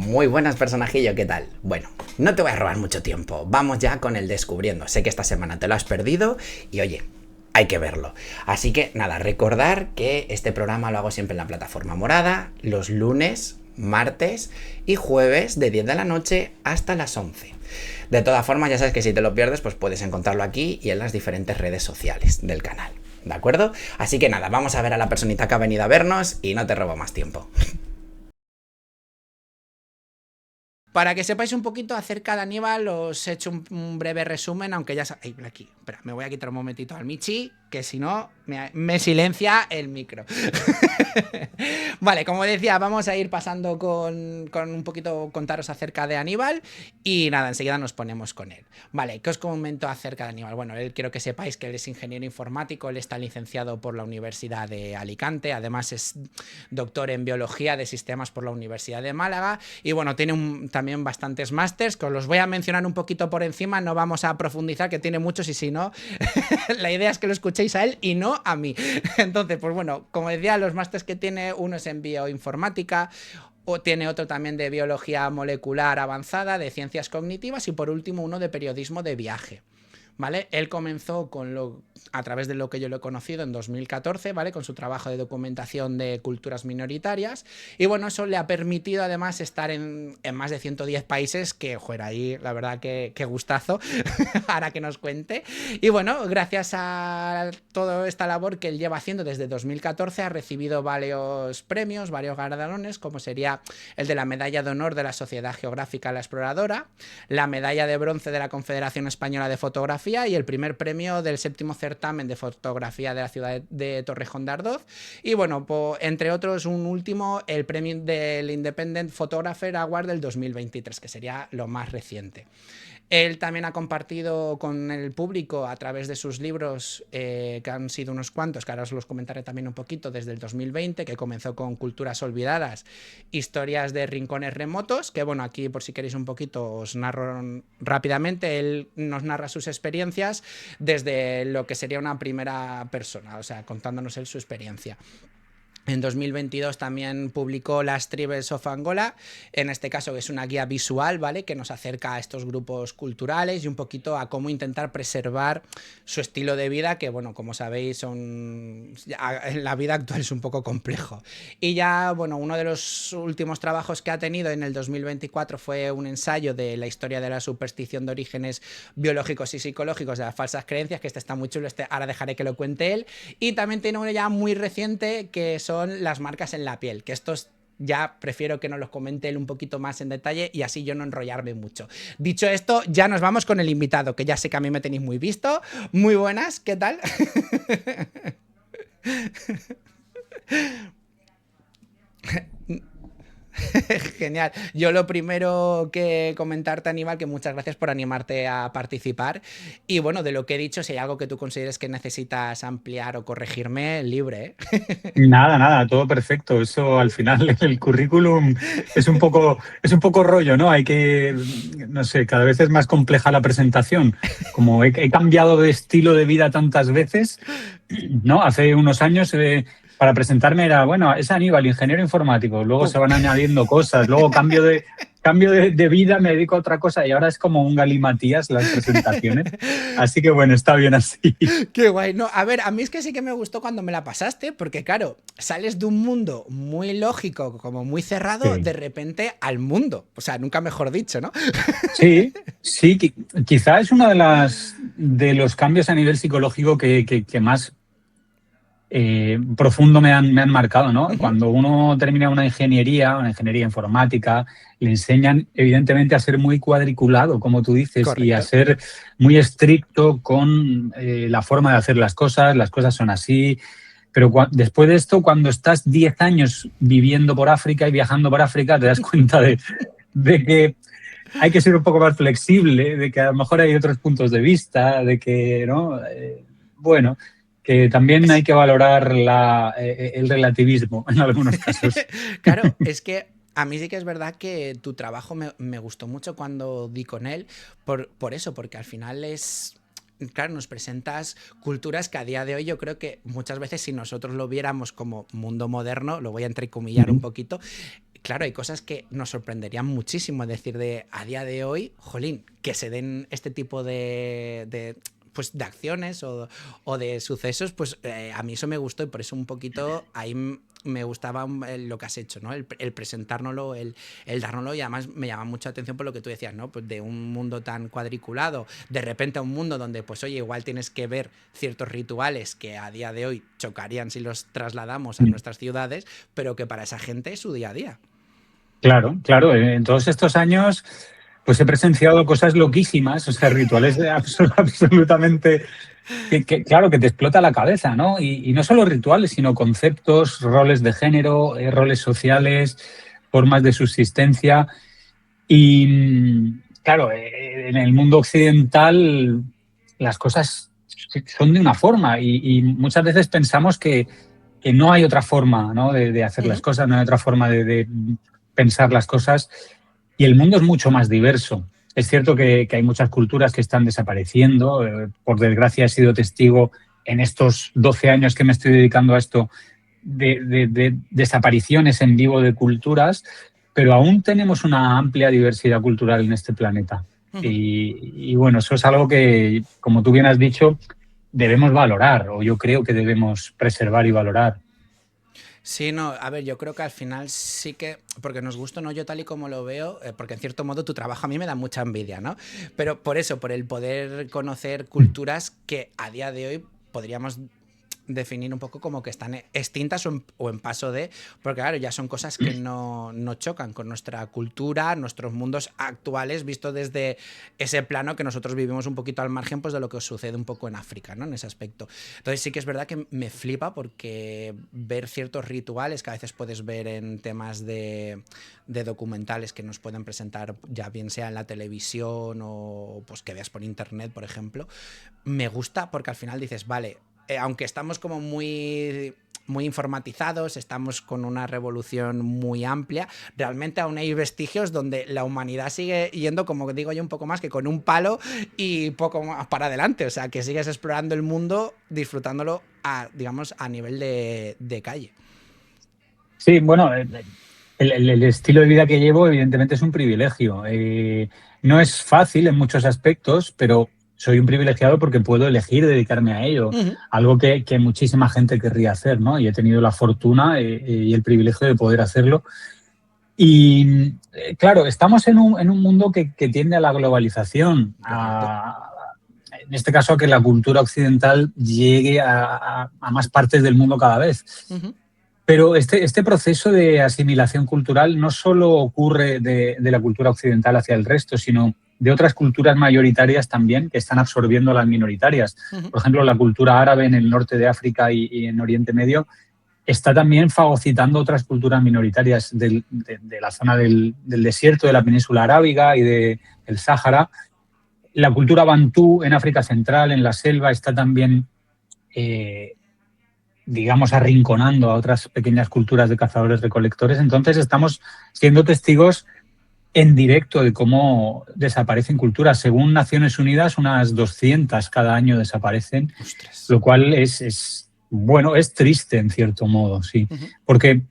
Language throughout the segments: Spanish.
Muy buenas, personajillo, ¿qué tal? Bueno, no te voy a robar mucho tiempo, vamos ya con el descubriendo. Sé que esta semana te lo has perdido y oye, hay que verlo. Así que nada, recordar que este programa lo hago siempre en la plataforma morada, los lunes, martes y jueves de 10 de la noche hasta las 11. De todas formas, ya sabes que si te lo pierdes, pues puedes encontrarlo aquí y en las diferentes redes sociales del canal. ¿De acuerdo? Así que nada, vamos a ver a la personita que ha venido a vernos y no te robo más tiempo. Para que sepáis un poquito acerca de Aníbal, os he hecho un breve resumen, aunque ya sabéis... Aquí, espera, me voy a quitar un momentito al Michi, que si no, me silencia el micro. Vale, como decía, vamos a ir pasando con un poquito, contaros acerca de Aníbal y nada, enseguida nos ponemos con él. Vale, ¿qué os comento acerca de Aníbal? Bueno, él quiero que sepáis que él es ingeniero informático, él está licenciado por la Universidad de Alicante, además es doctor en biología de sistemas por la Universidad de Málaga y bueno, tiene también bastantes másters que os los voy a mencionar un poquito por encima, no vamos a profundizar, que tiene muchos y si no, la idea es que lo escuchéis a él y no a mí. Entonces, pues bueno, como decía, los másters que tiene, uno es en bioinformática, o tiene otro también de biología molecular avanzada, de ciencias cognitivas y por último uno de periodismo de viaje. ¿Vale? Él comenzó a través de lo que yo lo he conocido en 2014, ¿vale? Con su trabajo de documentación de culturas minoritarias. Y bueno, eso le ha permitido además estar en más de 110 países, que, joder, ahí la verdad que gustazo, para que nos cuente. Y bueno, gracias a toda esta labor que él lleva haciendo desde 2014, ha recibido varios premios, varios galardones, como sería el de la Medalla de Honor de la Sociedad Geográfica La Exploradora, la Medalla de Bronce de la Confederación Española de Fotografía y el primer premio del 7º certamen de fotografía de la ciudad de Torrejón de Ardoz y bueno, entre otros un último, el premio del Independent Photographer Award del 2023, que sería lo más reciente. Él también ha compartido con el público a través de sus libros, que han sido unos cuantos, que ahora os los comentaré también un poquito, desde el 2020, que comenzó con Culturas Olvidadas, Historias de Rincones Remotos, que bueno, aquí por si queréis un poquito os narro rápidamente. Él nos narra sus experiencias desde lo que sería una primera persona, o sea, contándonos él su experiencia. En 2022 también publicó Las Tribes of Angola, en este caso que es una guía visual, ¿vale? Que nos acerca a estos grupos culturales y un poquito a cómo intentar preservar su estilo de vida, que bueno, como sabéis, en la vida actual es un poco complejo. Y ya, bueno, uno de los últimos trabajos que ha tenido en el 2024 fue un ensayo de la historia de la superstición de orígenes biológicos y psicológicos de las falsas creencias, que este está muy chulo, ahora dejaré que lo cuente él. Y también tiene uno ya muy reciente que son las marcas en la piel, que estos ya prefiero que nos los comente él un poquito más en detalle y así yo no enrollarme mucho. Dicho esto, ya nos vamos con el invitado, que ya sé que a mí me tenéis muy visto. Muy buenas, ¿qué tal? Genial. Yo lo primero que comentarte, Aníbal, que muchas gracias por animarte a participar. Y bueno, de lo que he dicho, si hay algo que tú consideres que necesitas ampliar o corregirme, libre, ¿eh? Nada, nada, todo perfecto. Eso al final el currículum es un poco rollo, ¿no? Hay que, no sé, cada vez es más compleja la presentación. Como he cambiado de estilo de vida tantas veces, ¿no? Hace unos años para presentarme era, bueno, es Aníbal, ingeniero informático. Luego Pum. se van añadiendo cosas, luego cambio de vida, me dedico a otra cosa y ahora es como un galimatías las presentaciones. Así que bueno, está bien así. Qué guay. No, a ver, a mí es que sí que me gustó cuando me la pasaste, porque claro, sales de un mundo muy lógico, como muy cerrado, de Sí. repente al mundo. O sea, nunca mejor dicho, ¿no? Sí, sí, quizá es uno de los cambios a nivel psicológico que más profundo me han marcado, ¿no? Ujú. Cuando uno termina una ingeniería informática, le enseñan evidentemente a ser muy cuadriculado, como tú dices, y a Correcto. ser muy estricto con la forma de hacer las cosas son así. Pero después de esto, cuando estás 10 años viviendo por África y viajando por África, te das cuenta de que hay que ser un poco más flexible, de que a lo mejor hay otros puntos de vista, de que, ¿no? Bueno, que también hay Es... que valorar el relativismo en algunos casos. Claro, es que a mí sí que es verdad que tu trabajo me gustó mucho cuando di con él, por eso, porque al final es... Claro, nos presentas culturas que a día de hoy yo creo que muchas veces si nosotros lo viéramos como mundo moderno, lo voy a entrecomillar un poquito, claro, hay cosas que nos sorprenderían muchísimo, es decir, a día de hoy, jolín, que se den este tipo pues de acciones o de sucesos, pues a mí eso me gustó y por eso un poquito ahí me gustaba lo que has hecho, ¿no? El presentárnoslo, el dárnoslo, y además me llama mucha atención por lo que tú decías, ¿no? Pues de un mundo tan cuadriculado, de repente a un mundo donde, pues oye, igual tienes que ver ciertos rituales que a día de hoy chocarían si los trasladamos a nuestras ciudades, pero que para esa gente es su día a día. Claro, claro. En todos estos años, pues he presenciado cosas loquísimas, o sea, rituales absolutamente claro, que te explota la cabeza, ¿no? Y no solo rituales, sino conceptos, roles de género, roles sociales, formas de subsistencia. Y claro, en el mundo occidental las cosas son de una forma y muchas veces pensamos que no hay otra forma, ¿no? de hacer las cosas, no hay otra forma de pensar las cosas, y el mundo es mucho más diverso. Es cierto que hay muchas culturas que están desapareciendo. Por desgracia he sido testigo en estos 12 años que me estoy dedicando a esto de desapariciones en vivo de culturas, pero aún tenemos una amplia diversidad cultural en este planeta. Y bueno, eso es algo que, como tú bien has dicho, debemos valorar, o yo creo que debemos preservar y valorar. Sí, no, a ver, yo creo que al final sí que, porque nos gusta, ¿no? Yo tal y como lo veo, porque en cierto modo tu trabajo a mí me da mucha envidia, ¿no? Pero por eso, por el poder conocer culturas que a día de hoy podríamos definir un poco como que están extintas o en paso de, porque claro, ya son cosas que no chocan con nuestra cultura, nuestros mundos actuales, visto desde ese plano que nosotros vivimos un poquito al margen, pues de lo que sucede un poco en África, ¿no? En ese aspecto. Entonces sí que es verdad que me flipa porque ver ciertos rituales que a veces puedes ver en temas de documentales que nos pueden presentar, ya bien sea en la televisión o pues que veas por internet, por ejemplo, me gusta porque al final dices, vale, aunque estamos como muy informatizados, estamos con una revolución muy amplia, realmente aún hay vestigios donde la humanidad sigue yendo, como digo yo, un poco más que con un palo y poco más para adelante, o sea, que sigues explorando el mundo, disfrutándolo digamos, a nivel de calle. Sí, bueno, el estilo de vida que llevo evidentemente es un privilegio. No es fácil en muchos aspectos, pero soy un privilegiado porque puedo elegir dedicarme a ello, algo que muchísima gente querría hacer, ¿no? Y he tenido la fortuna y el privilegio de poder hacerlo. Y claro, estamos en un mundo que tiende a la globalización, en este caso a que la cultura occidental llegue a más partes del mundo cada vez. Pero este proceso de asimilación cultural no solo ocurre de la cultura occidental hacia el resto, sino de otras culturas mayoritarias también que están absorbiendo a las minoritarias. Por ejemplo, la cultura árabe en el norte de África y en Oriente Medio está también fagocitando otras culturas minoritarias de la zona del desierto, de la península arábiga y del Sáhara. La cultura bantú en África Central, en la selva, está también digamos, arrinconando a otras pequeñas culturas de cazadores-recolectores. Entonces estamos siendo testigos en directo de cómo desaparecen culturas. Según Naciones Unidas, unas 200 cada año desaparecen. ¡Ostras! Lo cual es triste en cierto modo, sí. Porque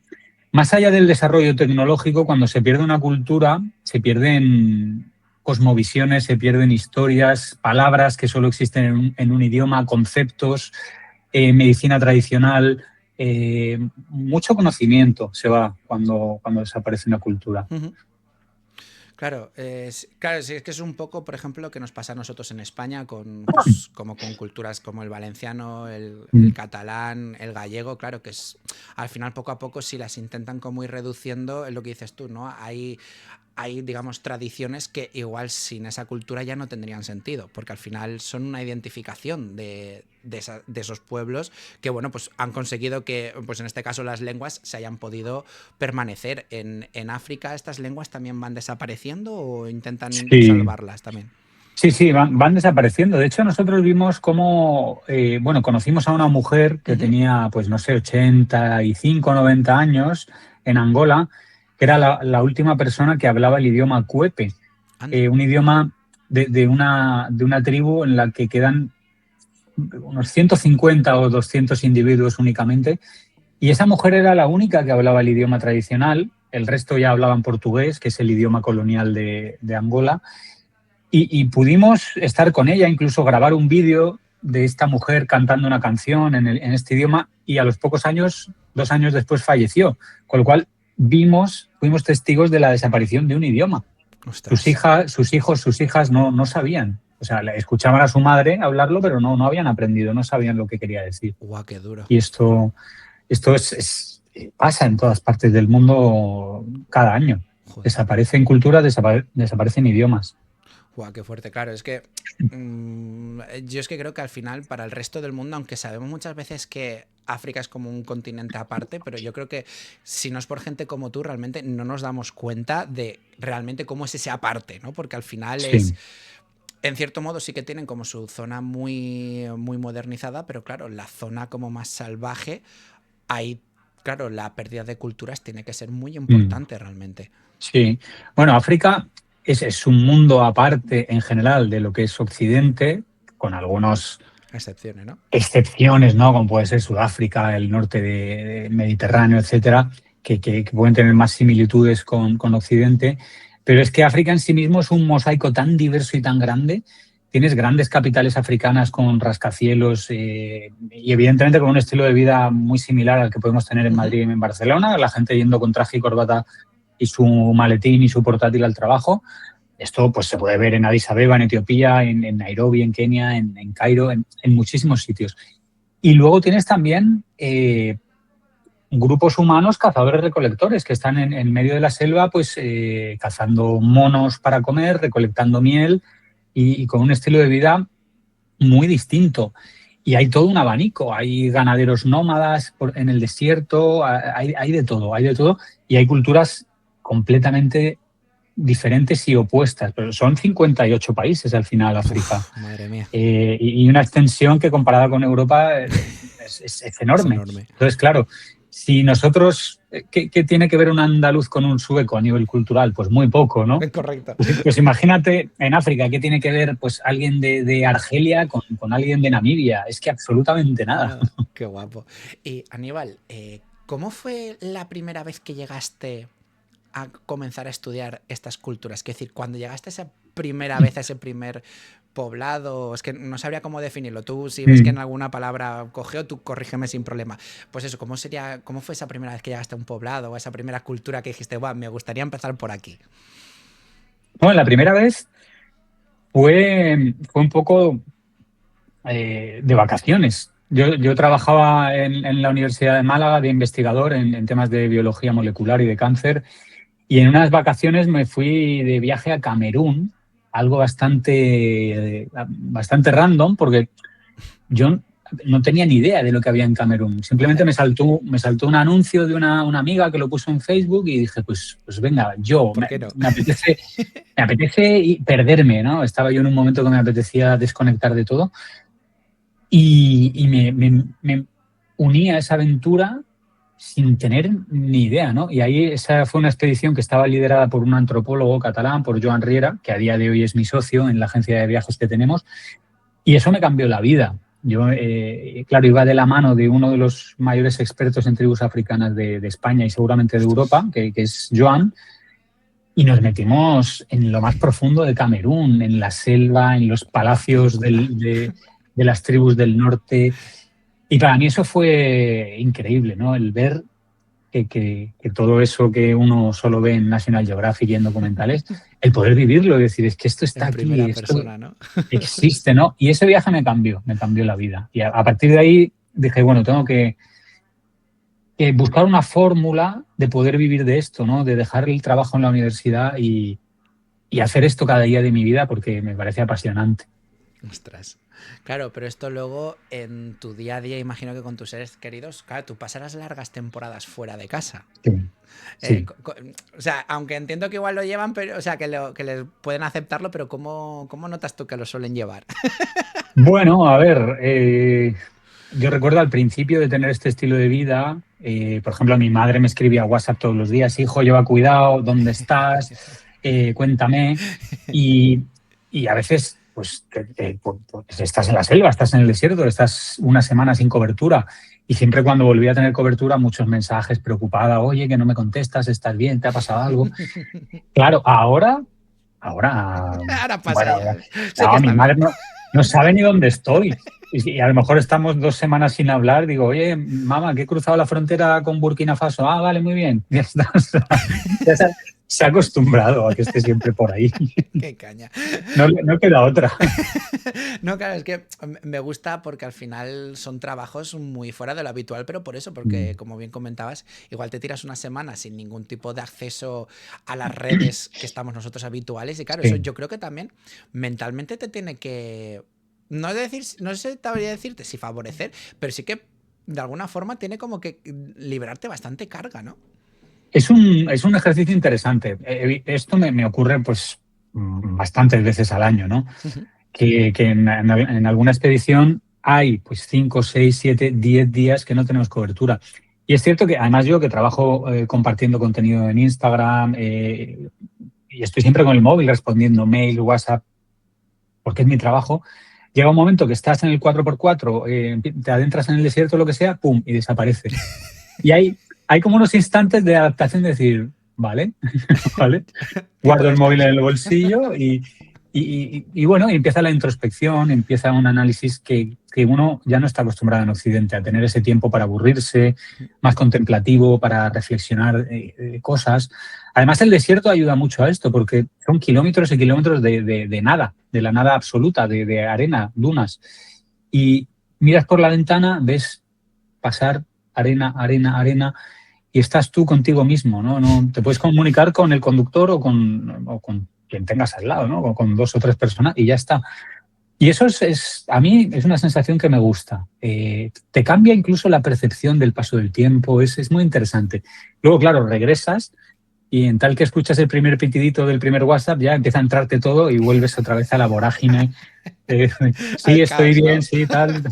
más allá del desarrollo tecnológico, cuando se pierde una cultura, se pierden cosmovisiones, se pierden historias, palabras que solo existen en un idioma, conceptos, medicina tradicional, mucho conocimiento se va cuando desaparece una cultura. Claro, claro, sí, es que es un poco, por ejemplo, lo que nos pasa a nosotros en España pues, como con culturas como el valenciano, el catalán, el gallego, claro, que es al final poco a poco si las intentan como ir reduciendo, es lo que dices tú, ¿no? Hay, digamos, tradiciones que igual sin esa cultura ya no tendrían sentido, porque al final son una identificación de esos pueblos que, bueno, pues han conseguido que, pues en este caso las lenguas se hayan podido permanecer. En África, ¿estas lenguas también van desapareciendo o intentan salvarlas también? Sí, van desapareciendo. De hecho, nosotros vimos cómo, conocimos a una mujer que tenía, pues no sé, 85, 90 años en Angola, que era la última persona que hablaba el idioma cuepe, un idioma de una tribu en la que quedan unos 150 o 200 individuos únicamente, y esa mujer era la única que hablaba el idioma tradicional el resto ya hablaban portugués, que es el idioma colonial de Angola, y pudimos estar con ella, incluso grabar un vídeo de esta mujer cantando una canción en este idioma, y a los pocos años, 2 años después, falleció, con lo cual fuimos testigos de la desaparición de un idioma. Sus Ostras. hijas, sus hijos, sus hijas no sabían. O sea, escuchaban a su madre hablarlo, pero no habían aprendido, no sabían lo que quería decir. Guau, qué duro. Y esto pasa en todas partes del mundo cada año. Joder. Desaparecen culturas, desaparecen idiomas. Guau, qué fuerte, claro. Es que yo es que creo que al final, para el resto del mundo, aunque sabemos muchas veces que África es como un continente aparte, pero yo creo que si no es por gente como tú, realmente no nos damos cuenta de realmente cómo es ese aparte, ¿no? Porque al final es, Sí, en cierto modo sí que tienen como su zona muy, muy modernizada, pero claro, la zona como más salvaje, ahí, claro, la pérdida de culturas tiene que ser muy importante realmente. sí. Bueno, África es un mundo aparte en general de lo que es Occidente, con algunas Excepciones, ¿no? excepciones, ¿no? Como puede ser Sudáfrica, el norte del Mediterráneo, etcétera, que pueden tener más similitudes con Occidente. Pero es que África en sí mismo es un mosaico tan diverso y tan grande. Tienes grandes capitales africanas con rascacielos y evidentemente con un estilo de vida muy similar al que podemos tener en Madrid y en Barcelona, la gente yendo con traje y corbata y su maletín y su portátil al trabajo. Esto pues se puede ver en Addis Abeba, en Etiopía, en Nairobi, en Kenia, en Cairo, en muchísimos sitios. Y luego tienes también grupos humanos cazadores-recolectores que están en medio de la selva pues cazando monos para comer, recolectando miel y con un estilo de vida muy distinto. Y hay todo un abanico, hay ganaderos nómadas en el desierto, hay de todo, hay de todo. Y hay culturas completamente diferentes y opuestas, pero son 58 países al final África. Uf, madre mía. Y una extensión que comparada con Europa es Es enorme. enorme. Entonces, claro, si nosotros, ¿qué tiene que ver un andaluz con un sueco a nivel cultural? Pues muy poco, ¿no? Correcto. Pues imagínate en África, ¿qué tiene que ver pues alguien de Argelia con alguien de Namibia? Es que absolutamente nada. Nada. Qué guapo. Y Aníbal, ¿cómo fue la primera vez que llegaste a comenzar a estudiar estas culturas? Es decir, cuando llegaste esa primera vez a ese primer poblado, es que no sabría cómo definirlo. Tú, si ves que en alguna palabra cogeo, tú corrígeme sin problema. Pues eso, ¿cómo fue esa primera vez que llegaste a un poblado, o esa primera cultura que dijiste, "Buah, me gustaría empezar por aquí"? Bueno, la primera vez fue un poco de vacaciones. Yo trabajaba en la Universidad de Málaga de investigador en temas de biología molecular y de cáncer, y en unas vacaciones me fui de viaje a Camerún, algo bastante random, porque yo no tenía ni idea de lo que había en Camerún. Simplemente Vale. me saltó un anuncio de una amiga que lo puso en Facebook y dije, pues venga, ¿Por qué no? me apetece perderme, ¿no? Estaba yo en un momento que me apetecía desconectar de todo y me uní a esa aventura sin tener ni idea, ¿no? Y ahí esa fue una expedición que estaba liderada por un antropólogo catalán, por Joan Riera, que a día de hoy es mi socio en la agencia de viajes que tenemos, y eso me cambió la vida. Yo, claro, iba de la mano de uno de los mayores expertos en tribus africanas de España y seguramente de Europa, que es Joan, y nos metimos en lo más profundo de Camerún, en la selva, en los palacios de las tribus del norte. Y para mí eso fue increíble, ¿no? El ver que todo eso que uno solo ve en National Geographic y en documentales, el poder vivirlo y decir, es que esto está En aquí, primera esto persona, ¿no? existe, ¿no? Y ese viaje me cambió la vida. Y a partir de ahí dije, bueno, tengo que buscar una fórmula de poder vivir de esto, ¿no? De dejar el trabajo en la universidad y hacer esto cada día de mi vida porque me parece apasionante. Ostras. Claro, pero esto luego en tu día a día, imagino que con tus seres queridos, claro, tú pasarás largas temporadas fuera de casa. Sí, sí. O sea, aunque entiendo que igual lo llevan, pero, o sea, que les pueden aceptarlo, pero ¿cómo notas tú que lo suelen llevar? Bueno, a ver, yo recuerdo al principio de tener este estilo de vida, por ejemplo, mi madre me escribía WhatsApp todos los días, hijo, lleva cuidado, ¿dónde estás? Cuéntame. Y a veces pues estás en la selva, estás en el desierto, estás una semana sin cobertura. Y siempre cuando volví a tener cobertura, muchos mensajes preocupada, oye, que no me contestas, ¿estás bien? ¿Te ha pasado algo? Claro, ahora, Ahora pasa bueno, ya. Sé que no, mi está bien. madre no sabe ni dónde estoy. Y a lo mejor estamos 2 semanas sin hablar. Digo, oye, mamá, que he cruzado la frontera con Burkina Faso. Ah, vale, muy bien. Ya está. O sea, ya se ha acostumbrado a que esté siempre por ahí. Qué caña. No queda otra. No, claro, es que me gusta porque al final son trabajos muy fuera de lo habitual, pero por eso, porque Mm. como bien comentabas, igual te tiras una semana sin ningún tipo de acceso a las redes que estamos nosotros habituales y claro, eso Sí. yo creo que también mentalmente te tiene que, no decir, no sé, te habría decirte si favorecer, pero sí que de alguna forma tiene como que liberarte bastante carga, ¿no? Es un ejercicio interesante. Esto me ocurre pues bastantes veces al año, ¿no? Que en alguna expedición hay pues 5, 6, 7, 10 días que no tenemos cobertura. Y es cierto que además yo que trabajo compartiendo contenido en Instagram y estoy siempre con el móvil respondiendo mail, WhatsApp, porque es mi trabajo, llega un momento que estás en el 4x4, te adentras en el desierto, lo que sea, ¡pum!, y desaparece. Y hay como unos instantes de adaptación de decir, vale, vale, Tipo guardo el móvil en descanso. el bolsillo y bueno, y empieza la introspección, empieza un análisis que uno ya no está acostumbrado en Occidente a tener ese tiempo para aburrirse, más contemplativo, para reflexionar cosas. Además, el desierto ayuda mucho a esto porque son kilómetros y kilómetros de nada, de la nada absoluta, de arena, dunas. Y miras por la ventana, ves pasar arena, arena, arena y estás tú contigo mismo, ¿no? No te puedes comunicar con el conductor o con quien tengas al lado, ¿no? O con 2 o 3 personas y ya está. Y eso a mí es una sensación que me gusta. Te cambia incluso la percepción del paso del tiempo, es muy interesante. Luego, claro, regresas y en tal que escuchas el primer pitidito del primer WhatsApp ya empieza a entrarte todo y vuelves otra vez a la vorágine. Eh, sí, Al estoy caos, bien, ¿no? sí, tal.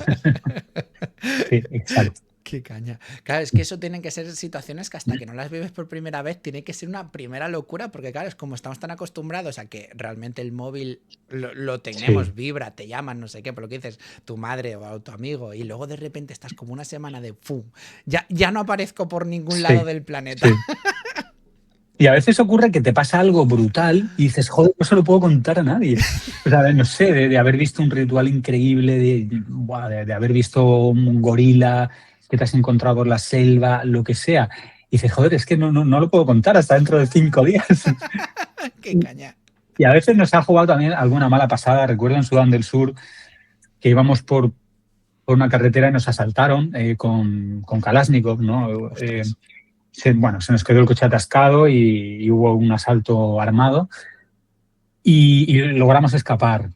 Sí, exacto. Qué caña. Claro, es que eso tienen que ser situaciones que hasta que no las vives por primera vez tiene que ser una primera locura, porque claro, es como estamos tan acostumbrados a que realmente el móvil lo Sí, tenemos, vibra, te llaman, no sé qué, por lo que dices tu madre o tu amigo, y luego de repente estás como una semana de ¡fum! Ya no aparezco por ningún lado sí, del planeta. sí. Y a veces ocurre que te pasa algo brutal y dices, joder, no se lo puedo contar a nadie. O sea, no sé, de haber visto un ritual increíble, de haber visto un gorila que te has encontrado por la selva, lo que sea. Y dices, joder, es que no lo puedo contar hasta dentro de 5 días. Qué caña. Y a veces nos ha jugado también alguna mala pasada. Recuerdo en Sudán del Sur que íbamos por una carretera y nos asaltaron con Kalashnikov, ¿no? Ostras. Se nos quedó el coche atascado y hubo un asalto armado y logramos escapar.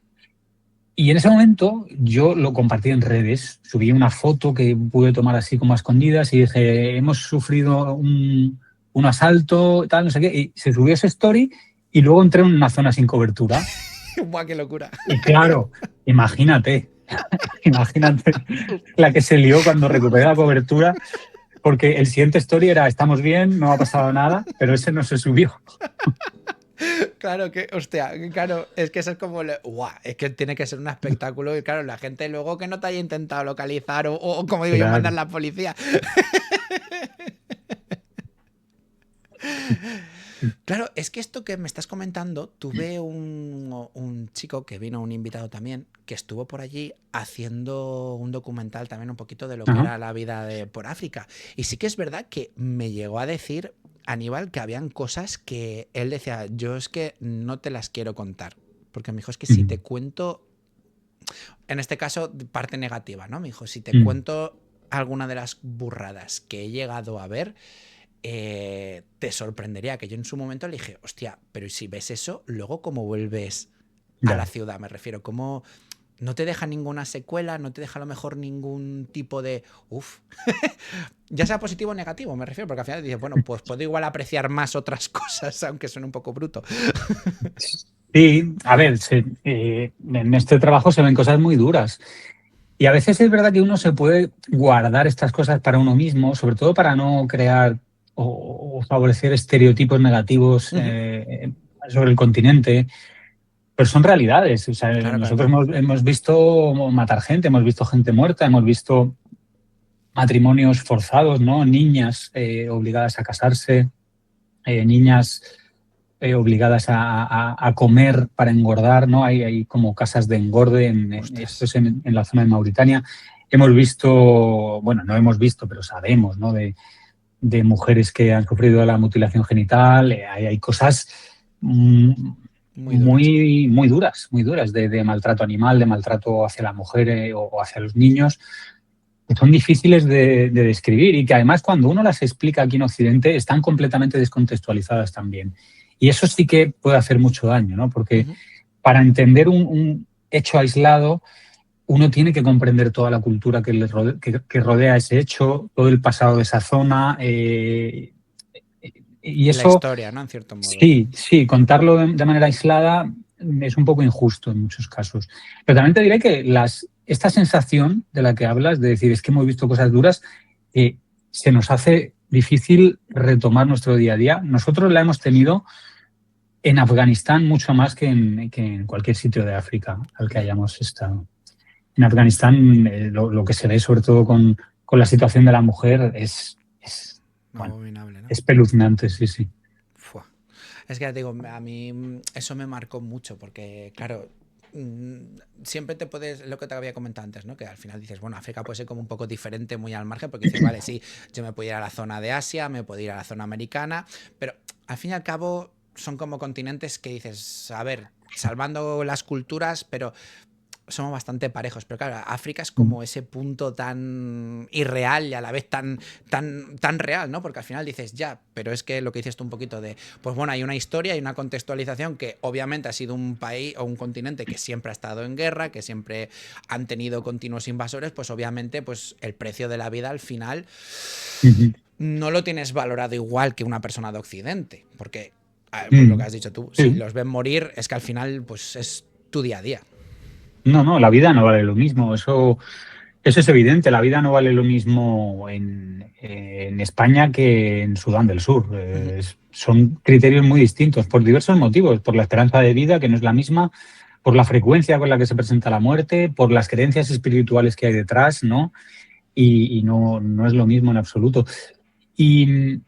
Y en ese momento yo lo compartí en redes, subí una foto que pude tomar así como a escondidas y dije, hemos sufrido un asalto, tal, no sé qué, y se subió ese story y luego entré en una zona sin cobertura. Buah, qué locura. Y claro, imagínate, imagínate la que se lió cuando recuperé la cobertura, porque el siguiente story era, estamos bien, no ha pasado nada, pero ese no se subió. Claro que, hostia, claro, es que eso es como, ¡guau! Es que tiene que ser un espectáculo y claro, la gente luego que no te haya intentado localizar o como digo yo, mandar Claro. la policía. Claro, es que esto que me estás comentando, tuve un chico que vino, un invitado también, que estuvo por allí haciendo un documental también un poquito de lo que Ajá. era la vida por África. Y sí que es verdad que me llegó a decir, Aníbal, que habían cosas que él decía, yo es que no te las quiero contar. Porque me dijo, es que si Ujú, te cuento, en este caso, parte negativa, ¿no? Me dijo, si te ujú. cuento alguna de las burradas que he llegado a ver, te sorprendería. Que yo en su momento le dije, hostia, pero si ves eso, luego cómo vuelves a la Ya, ciudad, me refiero, cómo no te deja ninguna secuela, no te deja a lo mejor ningún tipo de, uff, ya sea positivo o negativo, me refiero, porque al final dices, bueno, pues puedo igual apreciar más otras cosas, aunque suene un poco bruto. sí, a ver, en este trabajo se ven cosas muy duras. Y a veces es verdad que uno se puede guardar estas cosas para uno mismo, sobre todo para no crear o favorecer estereotipos negativos sobre el continente. pero son realidades. O sea, Claro, nosotros claro. hemos visto matar gente, hemos visto gente muerta, hemos visto matrimonios forzados, ¿no? Niñas obligadas a casarse, niñas obligadas a comer para engordar, ¿no? Hay como casas de engorde, esto Ostras. es en la zona de Mauritania. Hemos visto, bueno, no hemos visto, pero sabemos, ¿no? De mujeres que han sufrido la mutilación genital. Hay cosas Muy duras. muy duras de maltrato animal, de maltrato hacia la mujer o hacia los niños, que son difíciles de describir y que además cuando uno las explica aquí en Occidente están completamente descontextualizadas también. Y eso sí que puede hacer mucho daño, ¿no? Porque Ujú. para entender un hecho aislado, uno tiene que comprender toda la cultura que rodea ese hecho, todo el pasado de esa zona. Y Y la eso, historia, ¿no? En cierto modo. sí, contarlo de manera aislada es un poco injusto en muchos casos. Pero también te diré que esta sensación de la que hablas, de decir es que hemos visto cosas duras, se nos hace difícil retomar nuestro día a día. Nosotros la hemos tenido en Afganistán mucho más que en cualquier sitio de África al que Ya. hayamos estado. En Afganistán lo que se ve sobre todo con la situación de la mujer bueno, Abominable, ¿no? espeluznante, sí, sí. Fua. Es que ya te digo, a mí eso me marcó mucho porque, claro, siempre te puedes, lo que te había comentado antes, ¿no? Que al final dices, bueno, África puede ser como un poco diferente, muy al margen, porque dices, vale, sí, yo me puedo ir a la zona de Asia, me puedo ir a la zona americana, pero al fin y al cabo son como continentes que dices, a ver, salvando las culturas, pero somos bastante parejos, pero claro, África es como ese punto tan irreal y a la vez tan real, ¿no? Porque al final dices, ya, pero es que lo que dices tú un poquito de, pues bueno, hay una historia, hay una contextualización que obviamente ha sido un país o un continente que siempre ha estado en guerra, que siempre han tenido continuos invasores, pues obviamente pues el precio de la vida al final Ujú. no lo tienes valorado igual que una persona de Occidente, porque pues lo que Mm, has dicho tú, si sí. los ven morir es que al final pues es tu día a día. No, no, la vida no vale lo mismo. Eso es evidente. La vida no vale lo mismo en España que en Sudán del Sur. Uh -huh. Son criterios muy distintos por diversos motivos. Por la esperanza de vida, que no es la misma, por la frecuencia con la que se presenta la muerte, por las creencias espirituales que hay detrás, ¿no? Y no es lo mismo en absoluto. Y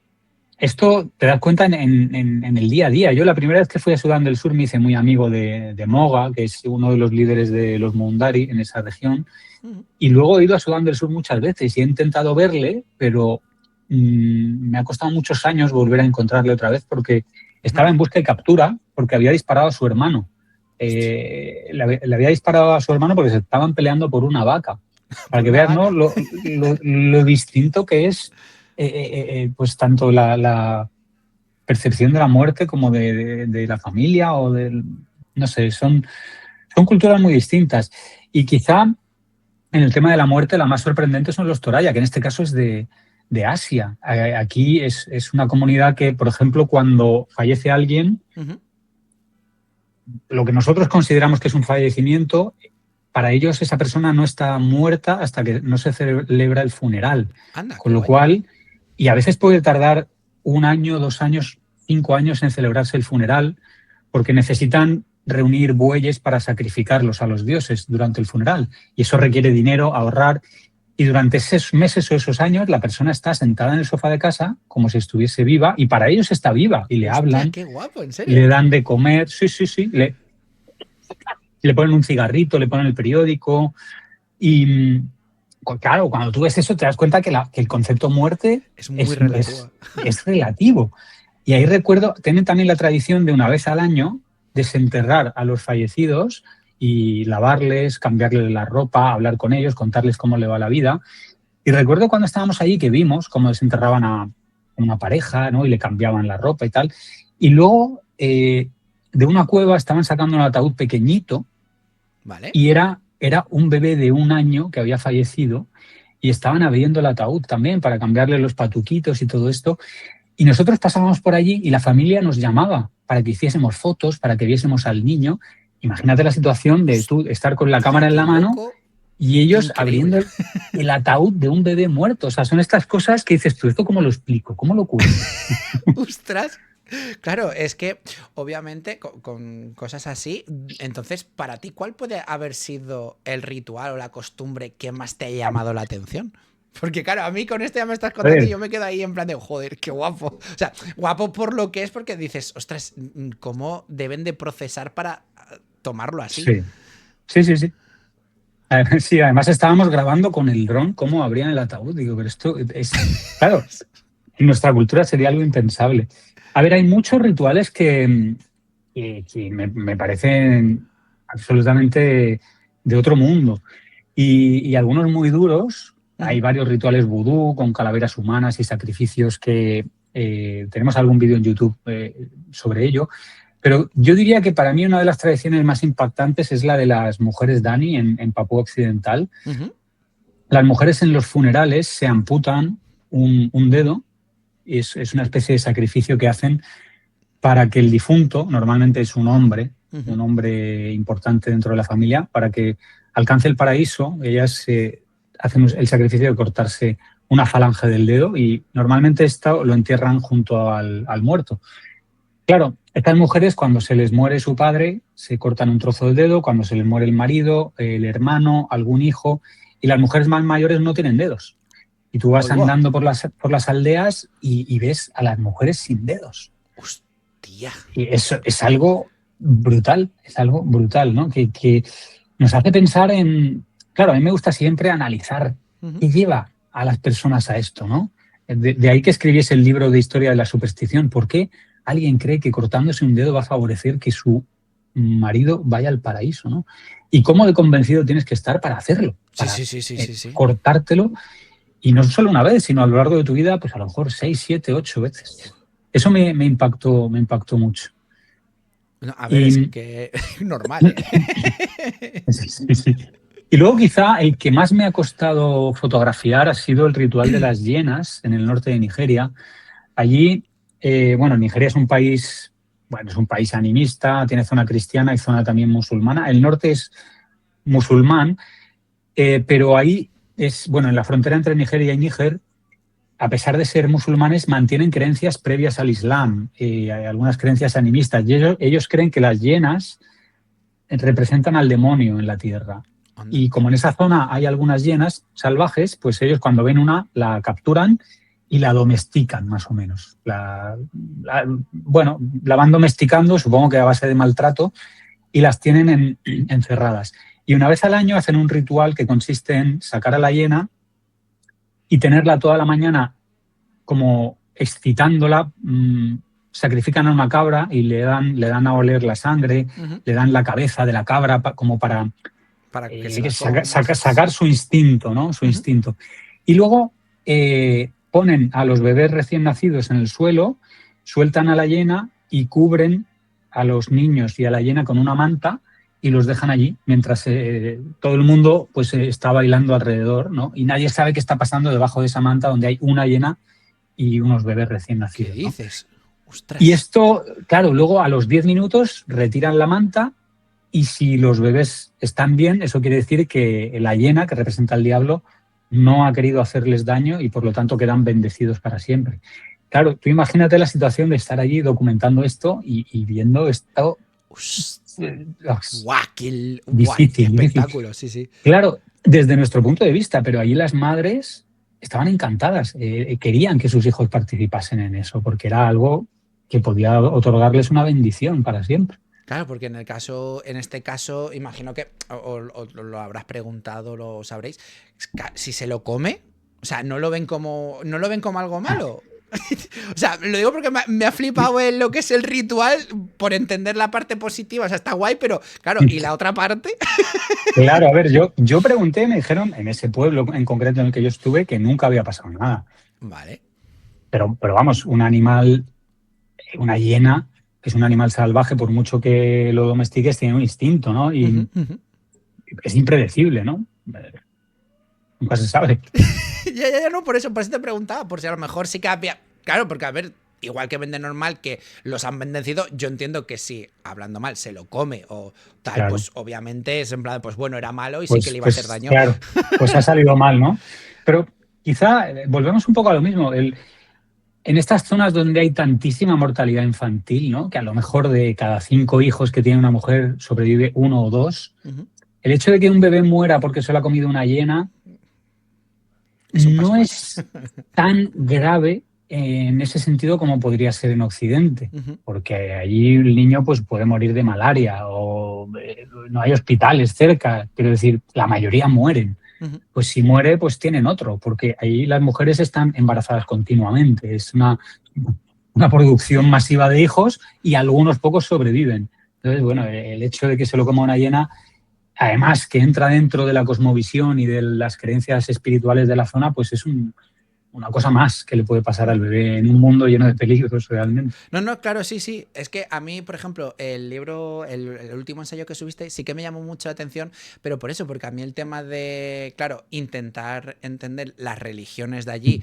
esto te das cuenta en el día a día. Yo la primera vez que fui a Sudán del Sur me hice muy amigo de Moga, que es uno de los líderes de los Mundari en esa región, Uh -huh. y luego he ido a Sudán del Sur muchas veces y he intentado verle, pero me ha costado muchos años volver a encontrarle otra vez porque estaba en busca y captura porque había disparado a su hermano. Le había disparado a su hermano porque se estaban peleando por una vaca. Para Por que una veas, ¿no? vaca. Lo distinto que es pues tanto la percepción de la muerte como de la familia o del... No sé, son culturas muy distintas. Y quizá en el tema de la muerte la más sorprendente son los Toraya, que en este caso es de Asia. Aquí es una comunidad que, por ejemplo, cuando fallece alguien, Uh -huh. lo que nosotros consideramos que es un fallecimiento, para ellos esa persona no está muerta hasta que no se celebra el funeral. Anda, qué Con lo guay. cual, y a veces puede tardar 1 año, 2 años, 5 años en celebrarse el funeral, porque necesitan reunir bueyes para sacrificarlos a los dioses durante el funeral. Y eso requiere dinero, ahorrar. Y durante esos meses o esos años la persona está sentada en el sofá de casa como si estuviese viva y para ellos está viva y le Hostia, hablan, qué guapo, en serio. le dan de comer, sí, le ponen un cigarrito, le ponen el periódico y claro, cuando tú ves eso te das cuenta que el concepto muerte Es muy es, relativo. es, es relativo. Y ahí recuerdo, tienen también la tradición de una vez al año desenterrar a los fallecidos y lavarles, cambiarles la ropa, hablar con ellos, contarles cómo le va la vida. Y recuerdo cuando estábamos allí que vimos cómo desenterraban a una pareja, ¿no? Y le cambiaban la ropa y tal. Y luego de una cueva estaban sacando un ataúd pequeñito Vale. y era un bebé de 1 año que había fallecido y estaban abriendo el ataúd también para cambiarle los patuquitos y todo esto. Y nosotros pasábamos por allí y la familia nos llamaba para que hiciésemos fotos, para que viésemos al niño. Imagínate la situación de tú estar con la cámara en Qué la mano loco. y ellos Increíble. abriendo el ataúd de un bebé muerto. O sea, son estas cosas que dices tú, ¿esto cómo lo explico? ¿Cómo lo cuento? Ostras. Claro, es que obviamente con cosas así, entonces para ti, ¿cuál puede haber sido el ritual o la costumbre que más te haya llamado la atención? Porque claro, a mí con esto ya me estás A contando y ver, yo me quedo ahí en plan de, joder, qué guapo. O sea, guapo por lo que es porque dices, ostras, ¿cómo deben de procesar para tomarlo así? sí, sí, sí, sí. Sí, además estábamos grabando con el dron cómo abrían el ataúd. Digo, pero esto es, claro, en nuestra cultura sería algo impensable. A ver, hay muchos rituales que me parecen absolutamente de otro mundo y algunos muy duros. Hay Ujú. varios rituales vudú con calaveras humanas y sacrificios que tenemos algún vídeo en YouTube sobre ello. Pero yo diría que para mí una de las tradiciones más impactantes es la de las mujeres Dani en Papúa Occidental. Ujú. Las mujeres en los funerales se amputan un dedo y es una especie de sacrificio que hacen para que el difunto, normalmente es Ujú. un hombre importante dentro de la familia, para que alcance el paraíso, ellas hacen el sacrificio de cortarse una falange del dedo y normalmente esto lo entierran junto al muerto. Claro, estas mujeres cuando se les muere su padre se cortan un trozo del dedo, cuando se les muere el marido, el hermano, algún hijo, y las mujeres más mayores no tienen dedos. Y tú vas Oigo. andando por las aldeas y ves a las mujeres sin dedos. Hostia. Y eso es algo brutal, ¿no? Que nos hace pensar en, claro, a mí me gusta siempre analizar Ujú. qué lleva a las personas a esto, ¿no? De ahí que escribiese el libro de historia de la superstición. ¿Por qué alguien cree que cortándose un dedo va a favorecer que su marido vaya al paraíso, ¿no? Y cómo de convencido tienes que estar para hacerlo, Sí, para sí, sí, sí, sí, sí. cortártelo y no solo una vez, sino a lo largo de tu vida, pues a lo mejor 6, 7, 8 veces. Eso me impactó mucho. No, a ver, es Y, que normal, ¿eh? sí, sí, sí. Y luego quizá el que más me ha costado fotografiar ha sido el ritual de las hienas en el norte de Nigeria. Allí, bueno, Nigeria es un país, bueno, es un país animista, tiene zona cristiana y zona también musulmana. El norte es musulmán, pero ahí es, bueno, en la frontera entre Nigeria y Níger, a pesar de ser musulmanes, mantienen creencias previas al Islam, hay algunas creencias animistas. Y ellos creen que las hienas representan al demonio en la tierra. Anda. Y como en esa zona hay algunas hienas salvajes, pues ellos cuando ven una la capturan y la domestican, más o menos. Bueno, la van domesticando, supongo que a base de maltrato, y las tienen encerradas. Y una vez al año hacen un ritual que consiste en sacar a la hiena y tenerla toda la mañana como excitándola, sacrifican a una cabra y le dan a oler la sangre, Ujú. le dan la cabeza de la cabra como para Para que se la coman, ¿no? sacar su instinto, ¿no? Su Ujú. instinto. Y luego ponen a los bebés recién nacidos en el suelo, sueltan a la hiena y cubren a los niños y a la hiena con una manta y los dejan allí mientras todo el mundo pues está bailando alrededor, ¿no? Y nadie sabe qué está pasando debajo de esa manta donde hay una hiena y unos bebés recién ¿Qué nacidos, ¿no? dices? Y Ostras. esto, claro, luego a los 10 minutos retiran la manta y si los bebés están bien, eso quiere decir que la hiena, que representa al diablo, no ha querido hacerles daño y por lo tanto quedan bendecidos para siempre. Claro, tú imagínate la situación de estar allí documentando esto y viendo esto. Ust- Es Guau, qué difícil, difícil. espectáculo, sí, sí. Claro, desde nuestro punto de vista, pero allí las madres estaban encantadas, querían que sus hijos participasen en eso, porque era algo que podía otorgarles una bendición para siempre. Claro, porque en este caso, imagino que o lo habrás preguntado, lo sabréis. Si se lo come, o sea, no lo ven como algo malo. O sea, lo digo porque me ha flipado lo que es el ritual por entender la parte positiva. O sea, está guay, pero claro, ¿y la otra parte? Claro, a ver, yo pregunté, me dijeron en ese pueblo en concreto en el que yo estuve que nunca había pasado nada. Vale. Pero vamos, un animal, una hiena, que es un animal salvaje, por mucho que lo domestiques, tiene un instinto, ¿no? Ujú, Y ujú. es impredecible, ¿no? Nunca se sabe. Ya, no, por eso te preguntaba, por si a lo mejor sí que había. Claro, porque a ver, igual que vende normal que los han bendecido, yo entiendo que si, hablando mal, se lo come o tal, Claro. pues obviamente es en plan, pues bueno, era malo y sí que le iba a hacer Pues daño. claro, pues ha salido mal, ¿no? Pero quizá volvemos un poco a lo mismo. en estas zonas donde hay tantísima mortalidad infantil, ¿no? Que a lo mejor de cada 5 hijos que tiene una mujer sobrevive 1 o 2, el hecho de que un bebé muera porque se lo ha comido una hiena no es tan grave en ese sentido como podría ser en Occidente, porque allí el niño pues, puede morir de malaria o no hay hospitales cerca, quiero decir, la mayoría mueren. Pues si muere, pues tienen otro, porque ahí las mujeres están embarazadas continuamente, es una producción masiva de hijos y algunos pocos sobreviven. Entonces, bueno, el hecho de que se lo coma una hiena, además que entra dentro de la cosmovisión y de las creencias espirituales de la zona, pues es una cosa más que le puede pasar al bebé en un mundo lleno de peligros realmente. No, claro, sí. Es que a mí, por ejemplo, el libro, el último ensayo que subiste, sí que me llamó mucho la atención, pero por eso, porque a mí el tema de, claro, intentar entender las religiones de allí,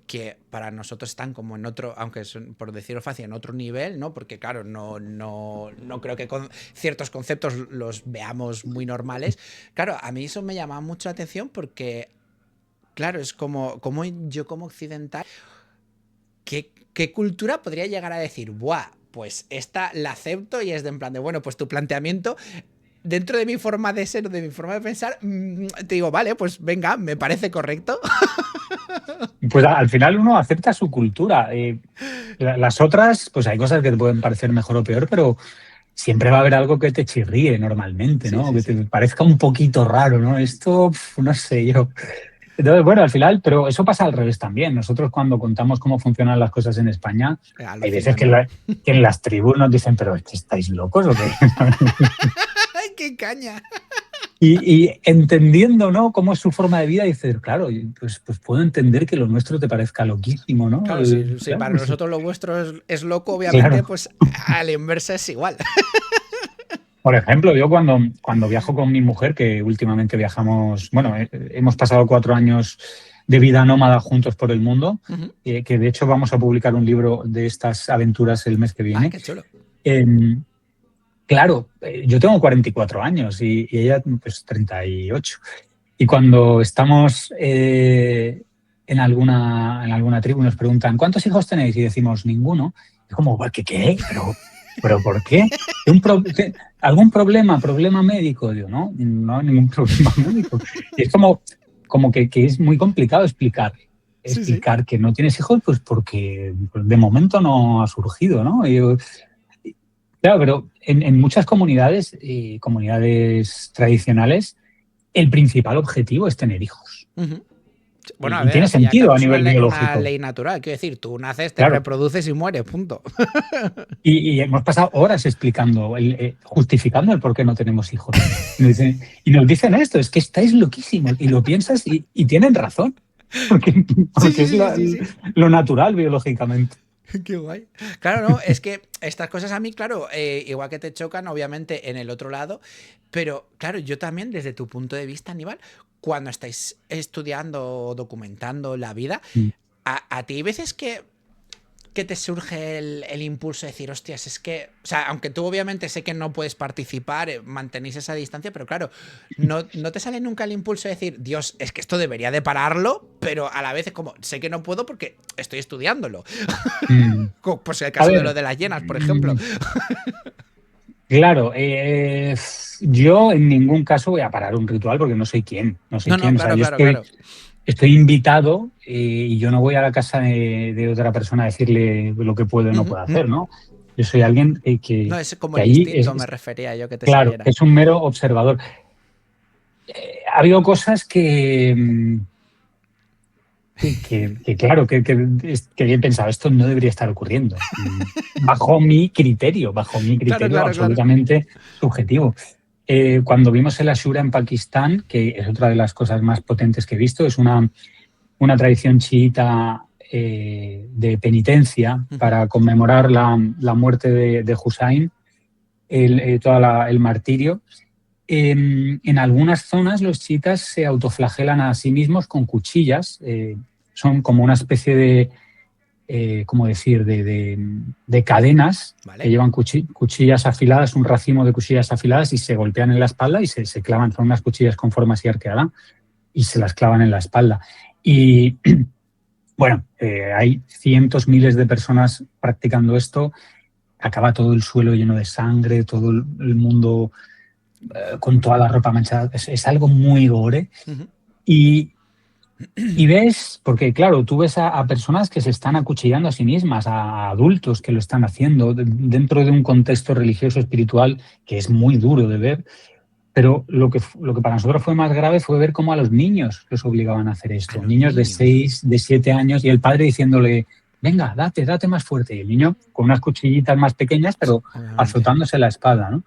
que para nosotros están como en otro, aunque son, por decirlo fácil, en otro nivel, ¿no? Porque claro, no creo que con ciertos conceptos los veamos muy normales. Claro, a mí eso me llamaba mucho la atención porque, claro, es como yo como occidental, ¿qué cultura podría llegar a decir, buah, pues esta la acepto y es de en plan de, bueno, pues tu planteamiento dentro de mi forma de ser, de mi forma de pensar, te digo, vale, pues venga, me parece correcto. Pues al final uno acepta su cultura. Las otras, pues hay cosas que te pueden parecer mejor o peor, pero siempre va a haber algo que te chirríe normalmente, ¿no? Sí, que te parezca un poquito raro, ¿no? Esto, no sé yo. Entonces, bueno, al final, pero eso pasa al revés también. Nosotros cuando contamos cómo funcionan las cosas en España, hay veces que en las tribus nos dicen, pero ¿estáis locos o qué? ¡Ay, qué caña! Y entendiendo, ¿no?, cómo es su forma de vida, dices, claro, pues puedo entender que lo nuestro te parezca loquísimo, ¿no? Claro, sí, claro, para nosotros lo vuestro es loco, obviamente, claro. Pues al inverso es igual. Por ejemplo, yo cuando viajo con mi mujer, que últimamente viajamos, bueno, hemos pasado 4 años de vida nómada juntos por el mundo, que de hecho vamos a publicar un libro de estas aventuras el mes que viene. Ah, qué chulo. Claro, yo tengo 44 años y ella pues 38. Y cuando estamos en alguna tribu nos preguntan, ¿cuántos hijos tenéis? Y decimos, ninguno. Es como, ¿qué? ¿Pero por qué? ¿Algún problema médico? Digo, no, ningún problema médico. Y es como que es muy complicado explicar que no tienes hijos, pues porque de momento no ha surgido, ¿no? Claro, pero en muchas comunidades tradicionales, el principal objetivo es tener hijos. Bueno, y tiene sentido a nivel biológico. Es una ley natural, quiero decir, tú naces, te reproduces y mueres, punto. Y hemos pasado horas explicando, justificando el por qué no tenemos hijos. Y nos dicen esto, es que estáis loquísimos. Y lo piensas y tienen razón, porque es lo natural biológicamente. Qué guay. Claro, no, es que estas cosas a mí, claro, igual que te chocan, obviamente, en el otro lado, pero claro, yo también, desde tu punto de vista, Aníbal, cuando estáis estudiando o documentando la vida, a ti hay veces que te surge el impulso de decir, hostias, es que, o sea, aunque tú obviamente sé que no puedes participar, mantenéis esa distancia, pero claro, no te sale nunca el impulso de decir, Dios, es que esto debería de pararlo, pero a la vez es como, sé que no puedo porque estoy estudiándolo. Pues el caso de lo de las hienas, por ejemplo. Claro, yo en ningún caso voy a parar un ritual porque no soy quién. Claro. Estoy invitado y yo no voy a la casa de otra persona a decirle lo que puede o no puede hacer, ¿no? Yo soy alguien que... No, es como el instinto, me refería yo que te claro, saliera. Es un mero observador. Ha habido cosas que claro, que he pensado, esto no debería estar ocurriendo. Bajo mi criterio claro. Absolutamente subjetivo. Cuando vimos el Ashura en Pakistán, que es otra de las cosas más potentes que he visto, es una tradición chiita de penitencia para conmemorar la muerte de Hussein, todo el martirio. En algunas zonas los chiitas se autoflagelan a sí mismos con cuchillas. Son como una especie de, ¿cómo decir?, de cadenas, ¿vale?, que llevan cuchillas afiladas, un racimo de cuchillas afiladas, y se golpean en la espalda y se clavan. Son unas cuchillas con forma así arqueada y se las clavan en la espalda. Y Bueno, hay cientos, miles de personas practicando esto. Acaba todo el suelo lleno de sangre, todo el mundo con toda la ropa manchada. Es algo muy gore. Ujú. Y, y ves, porque claro, tú ves a personas que se están acuchillando a sí mismas, a adultos que lo están haciendo dentro de un contexto religioso espiritual que es muy duro de ver. Pero lo que para nosotros fue más grave fue ver cómo a los niños los obligaban a hacer A esto. los Niños de niños. 6, de 7 años y el padre diciéndole, venga, date más fuerte. Y el niño con unas cuchillitas más pequeñas, pero Obviamente. azotándose la espada, ¿no?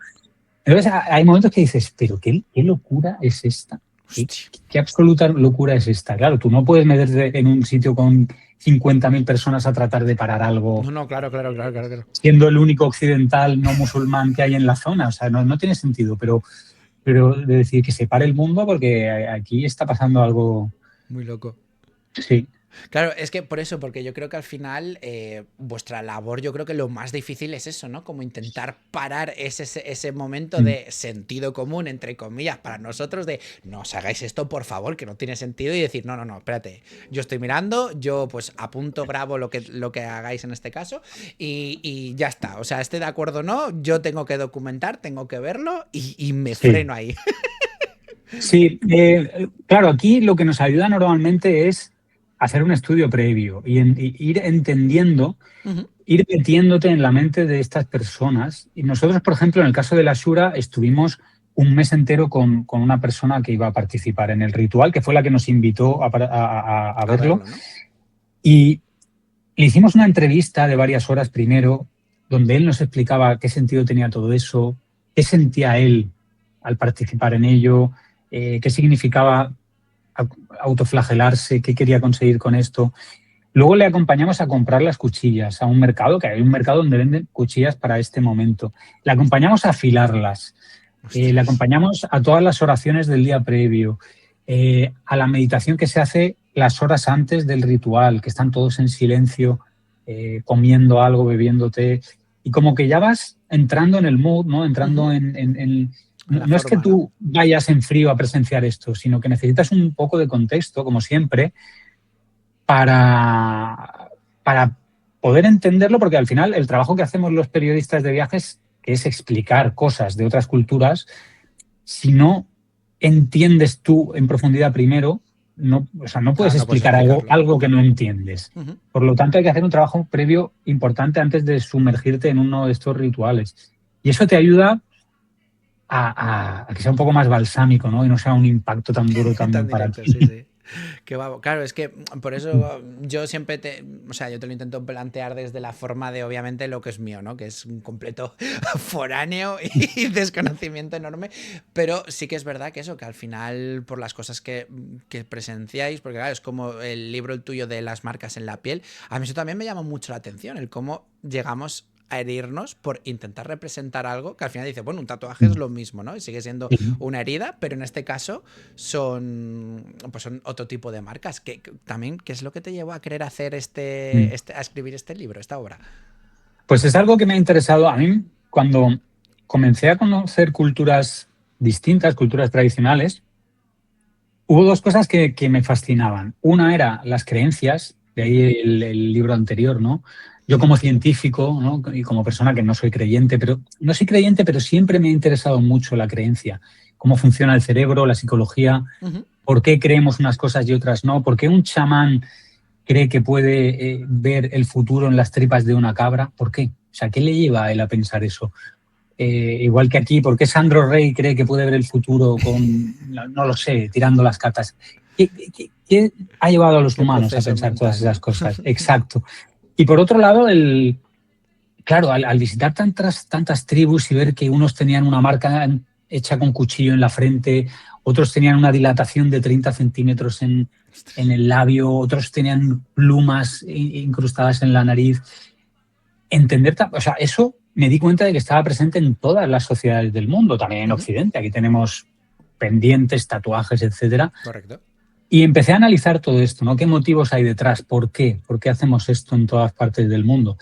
Entonces hay momentos que dices, pero qué locura es esta. ¿Qué, Hostia. qué absoluta locura es esta? Claro, tú no puedes meterte en un sitio con 50.000 personas a tratar de parar algo No, no, claro, claro, claro, claro, claro. siendo el único occidental no musulmán que hay en la zona. O sea, no tiene sentido, pero de decir que se pare el mundo porque aquí está pasando algo. Muy loco. Sí, Claro, es que por eso, porque yo creo que al final vuestra labor, yo creo que lo más difícil es eso, ¿no? Como intentar parar ese momento mm, de sentido común, entre comillas, para nosotros, de no os hagáis esto, por favor, que no tiene sentido, y decir, no, no, no, espérate, yo estoy mirando, yo pues apunto, grabo lo que hagáis en este caso, y ya está. O sea, esté de acuerdo o no, yo tengo que documentar, tengo que verlo, y me sí. freno ahí. Sí, claro, aquí lo que nos ayuda normalmente es hacer un estudio previo y ir entendiendo, Ujú. ir metiéndote en la mente de estas personas. Y nosotros, por ejemplo, en el caso de la Shura, estuvimos un mes entero con una persona que iba a participar en el ritual, que fue la que nos invitó a A verlo. verlo, ¿no? Y le hicimos una entrevista de varias horas primero, donde él nos explicaba qué sentido tenía todo eso, qué sentía él al participar en ello, qué significaba autoflagelarse, qué quería conseguir con esto. Luego le acompañamos a comprar las cuchillas a un mercado, que hay un mercado donde venden cuchillas para este momento. Le acompañamos a afilarlas, le Ostras. acompañamos a todas las oraciones del día previo, a la meditación que se hace las horas antes del ritual, que están todos en silencio, comiendo algo, bebiendo té, y como que ya vas entrando en el mood, ¿no? Entrando Ujú. En la no es que forma, ¿no? tú vayas en frío a presenciar esto, sino que necesitas un poco de contexto, como siempre, para, para poder entenderlo, porque al final el trabajo que hacemos los periodistas de viajes, que es explicar cosas de otras culturas, si no entiendes tú en profundidad primero, no, o sea, no puedes Claro, no puedes explicar algo, explicarlo. algo que no entiendes. Ujú. Por lo tanto, hay que hacer un trabajo previo importante antes de sumergirte en uno de estos rituales. Y eso te ayuda a que sea un poco más balsámico, ¿no? Y no sea un impacto tan duro Tan también para directo, ti. sí, sí. Qué guapo. Claro, es que por eso yo siempre o sea, yo te lo intento plantear desde la forma de, obviamente, lo que es mío, ¿no? Que es un completo foráneo y desconocimiento enorme. Pero sí que es verdad que eso, que al final, por las cosas que presenciáis, porque claro, es como el libro el tuyo de las marcas en la piel, a mí eso también me llama mucho la atención, el cómo llegamos a herirnos por intentar representar algo que al final dice, bueno, un tatuaje es lo mismo, ¿no? Y sigue siendo una herida, pero en este caso son otro tipo de marcas. También, ¿qué es lo que te llevó a querer hacer a escribir este libro, esta obra? Pues es algo que me ha interesado. A mí, cuando comencé a conocer culturas distintas, culturas tradicionales, hubo dos cosas que me fascinaban. Una era las creencias, de ahí Ujú. el libro anterior, ¿no? Yo como científico, ¿no? Y como persona que no soy creyente, pero no soy creyente, pero siempre me ha interesado mucho la creencia, cómo funciona el cerebro, la psicología, Ujú. por qué creemos unas cosas y otras no, por qué un chamán cree que puede ver el futuro en las tripas de una cabra. ¿Por qué? O sea, ¿qué le lleva a él a pensar eso? Igual que aquí, ¿por qué Sandro Rey cree que puede ver el futuro con, no lo sé, tirando las cartas? ¿Qué ha llevado a los Qué humanos a proceso pensar todas mental, esas ¿no? cosas? Exacto. Y por otro lado, claro, al visitar tantas tribus y ver que unos tenían una marca hecha con cuchillo en la frente, otros tenían una dilatación de 30 centímetros en el labio, otros tenían plumas incrustadas en la nariz, o sea, eso me di cuenta de que estaba presente en todas las sociedades del mundo, también en Ujú. Occidente. Aquí tenemos pendientes, tatuajes, etcétera. Correcto. Y empecé a analizar todo esto, ¿no? ¿Qué motivos hay detrás? ¿Por qué? ¿Por qué hacemos esto en todas partes del mundo?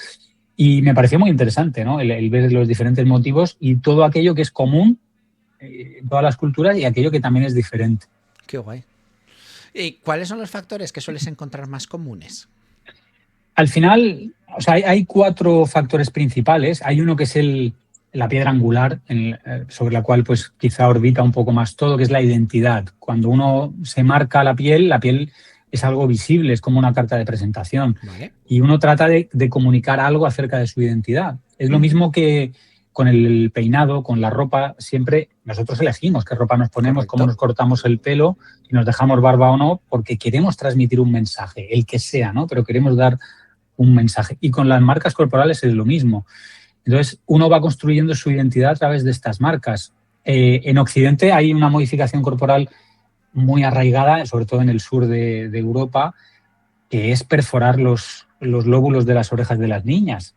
Y me pareció muy interesante, ¿no? El ver los diferentes motivos y todo aquello que es común en todas las culturas y aquello que también es diferente. Qué guay. ¿Y cuáles son los factores que sueles encontrar más comunes? Al final, o sea, hay 4 factores principales. Hay uno que es la piedra angular sobre la cual pues quizá orbita un poco más todo, que es la identidad. Cuando uno se marca la piel es algo visible, es como una carta de presentación. Vale. Y uno trata de comunicar algo acerca de su identidad. Es lo mismo que con el peinado, con la ropa, siempre nosotros elegimos qué ropa nos ponemos, Correcto. cómo nos cortamos el pelo, si nos dejamos barba o no, porque queremos transmitir un mensaje, el que sea, ¿no? Pero queremos dar un mensaje. Y con las marcas corporales es lo mismo. Entonces, uno va construyendo su identidad a través de estas marcas. En Occidente hay una modificación corporal muy arraigada, sobre todo en el sur de Europa, que es perforar los lóbulos de las orejas de las niñas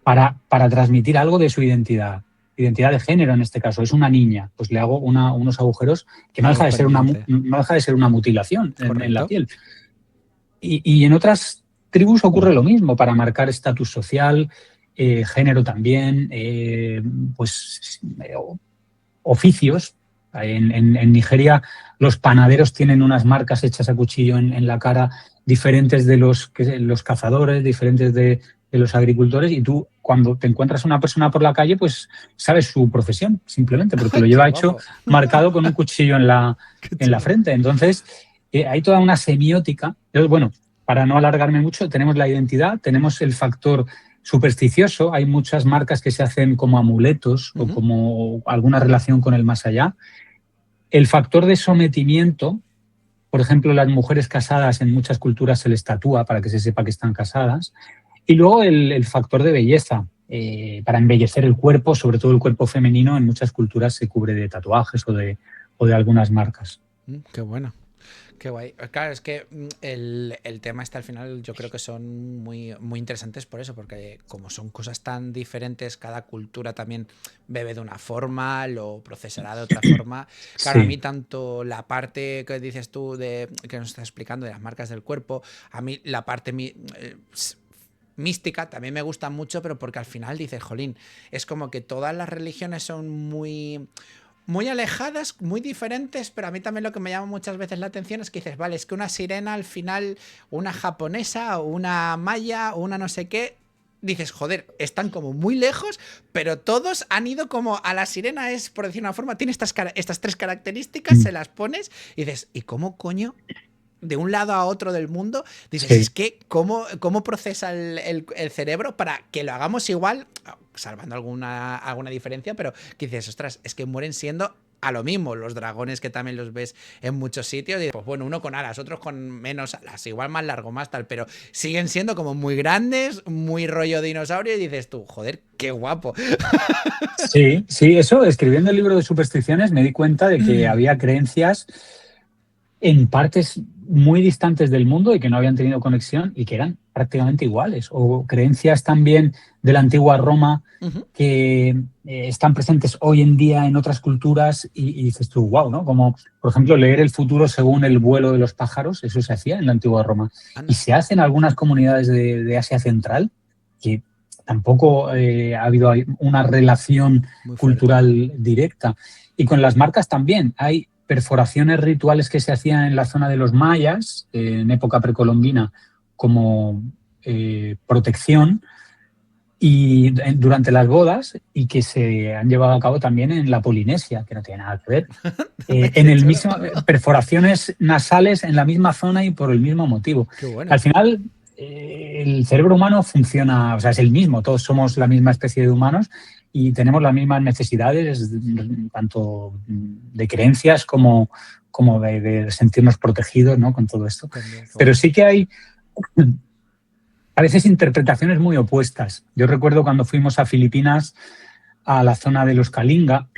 para transmitir algo de su identidad de género en este caso. Es una niña, pues le hago unos agujeros que no deja de ser una mutilación en la piel. Y en otras tribus ocurre lo mismo, para marcar estatus social, género también, oficios. En Nigeria los panaderos tienen unas marcas hechas a cuchillo en la cara diferentes de los cazadores, diferentes de los agricultores, y tú cuando te encuentras a una persona por la calle pues sabes su profesión simplemente porque lo lleva hecho marcado con un cuchillo en la frente. Entonces hay toda una semiótica. Entonces, bueno, para no alargarme mucho, tenemos la identidad, tenemos el factor supersticioso. Hay muchas marcas que se hacen como amuletos o como alguna relación con el más allá. El factor de sometimiento, por ejemplo, las mujeres casadas en muchas culturas se les tatúa para que se sepa que están casadas. Y luego el factor de belleza, para embellecer el cuerpo, sobre todo el cuerpo femenino, en muchas culturas se cubre de tatuajes o de algunas marcas. Qué bueno. Qué guay. Claro, es que el tema al final yo creo que son muy, muy interesantes por eso, porque como son cosas tan diferentes, cada cultura también bebe de una forma, lo procesará de otra forma. Claro, sí. A mí tanto la parte que dices tú, que nos estás explicando de las marcas del cuerpo, a mí la parte mística también me gusta mucho, pero porque al final dices, jolín, es como que todas las religiones son muy alejadas, muy diferentes, pero a mí también lo que me llama muchas veces la atención es que dices, vale, es que una sirena al final, una japonesa o una maya o una no sé qué, dices, joder, están como muy lejos, pero todos han ido como a la sirena, es, por decir una forma, tiene estas 3 características, se las pones y dices, ¿y cómo coño? De un lado a otro del mundo, dices, sí. Es que ¿cómo procesa el cerebro para que lo hagamos igual, salvando alguna diferencia, pero que dices, ostras, es que mueren siendo a lo mismo. Los dragones que también los ves en muchos sitios, y pues bueno, uno con alas, otros con menos alas, igual más largo, más tal, pero siguen siendo como muy grandes, muy rollo dinosaurio, y dices tú, joder, qué guapo. Sí, eso, escribiendo el libro de supersticiones me di cuenta de que había creencias en partes muy distantes del mundo y que no habían tenido conexión y que eran prácticamente iguales. O creencias también de la antigua Roma que están presentes hoy en día en otras culturas y dices tú, wow, ¿no? Como, por ejemplo, leer el futuro según el vuelo de los pájaros, eso se hacía en la antigua Roma. Y se hace en algunas comunidades de Asia Central, que tampoco ha habido una relación cultural directa. Y con las marcas también hay perforaciones rituales que se hacían en la zona de los mayas, en época precolombina, como protección y durante las bodas, y que se han llevado a cabo también en la Polinesia, que no tiene nada que ver. En el mismo, perforaciones nasales en la misma zona y por el mismo motivo. Bueno. Al final, el cerebro humano funciona, o sea, es el mismo, todos somos la misma especie de humanos y tenemos las mismas necesidades, tanto de creencias como de sentirnos protegidos, ¿no? Con todo esto. Pero sí que hay a veces interpretaciones muy opuestas. Yo recuerdo cuando fuimos a Filipinas, a la zona de los Kalinga,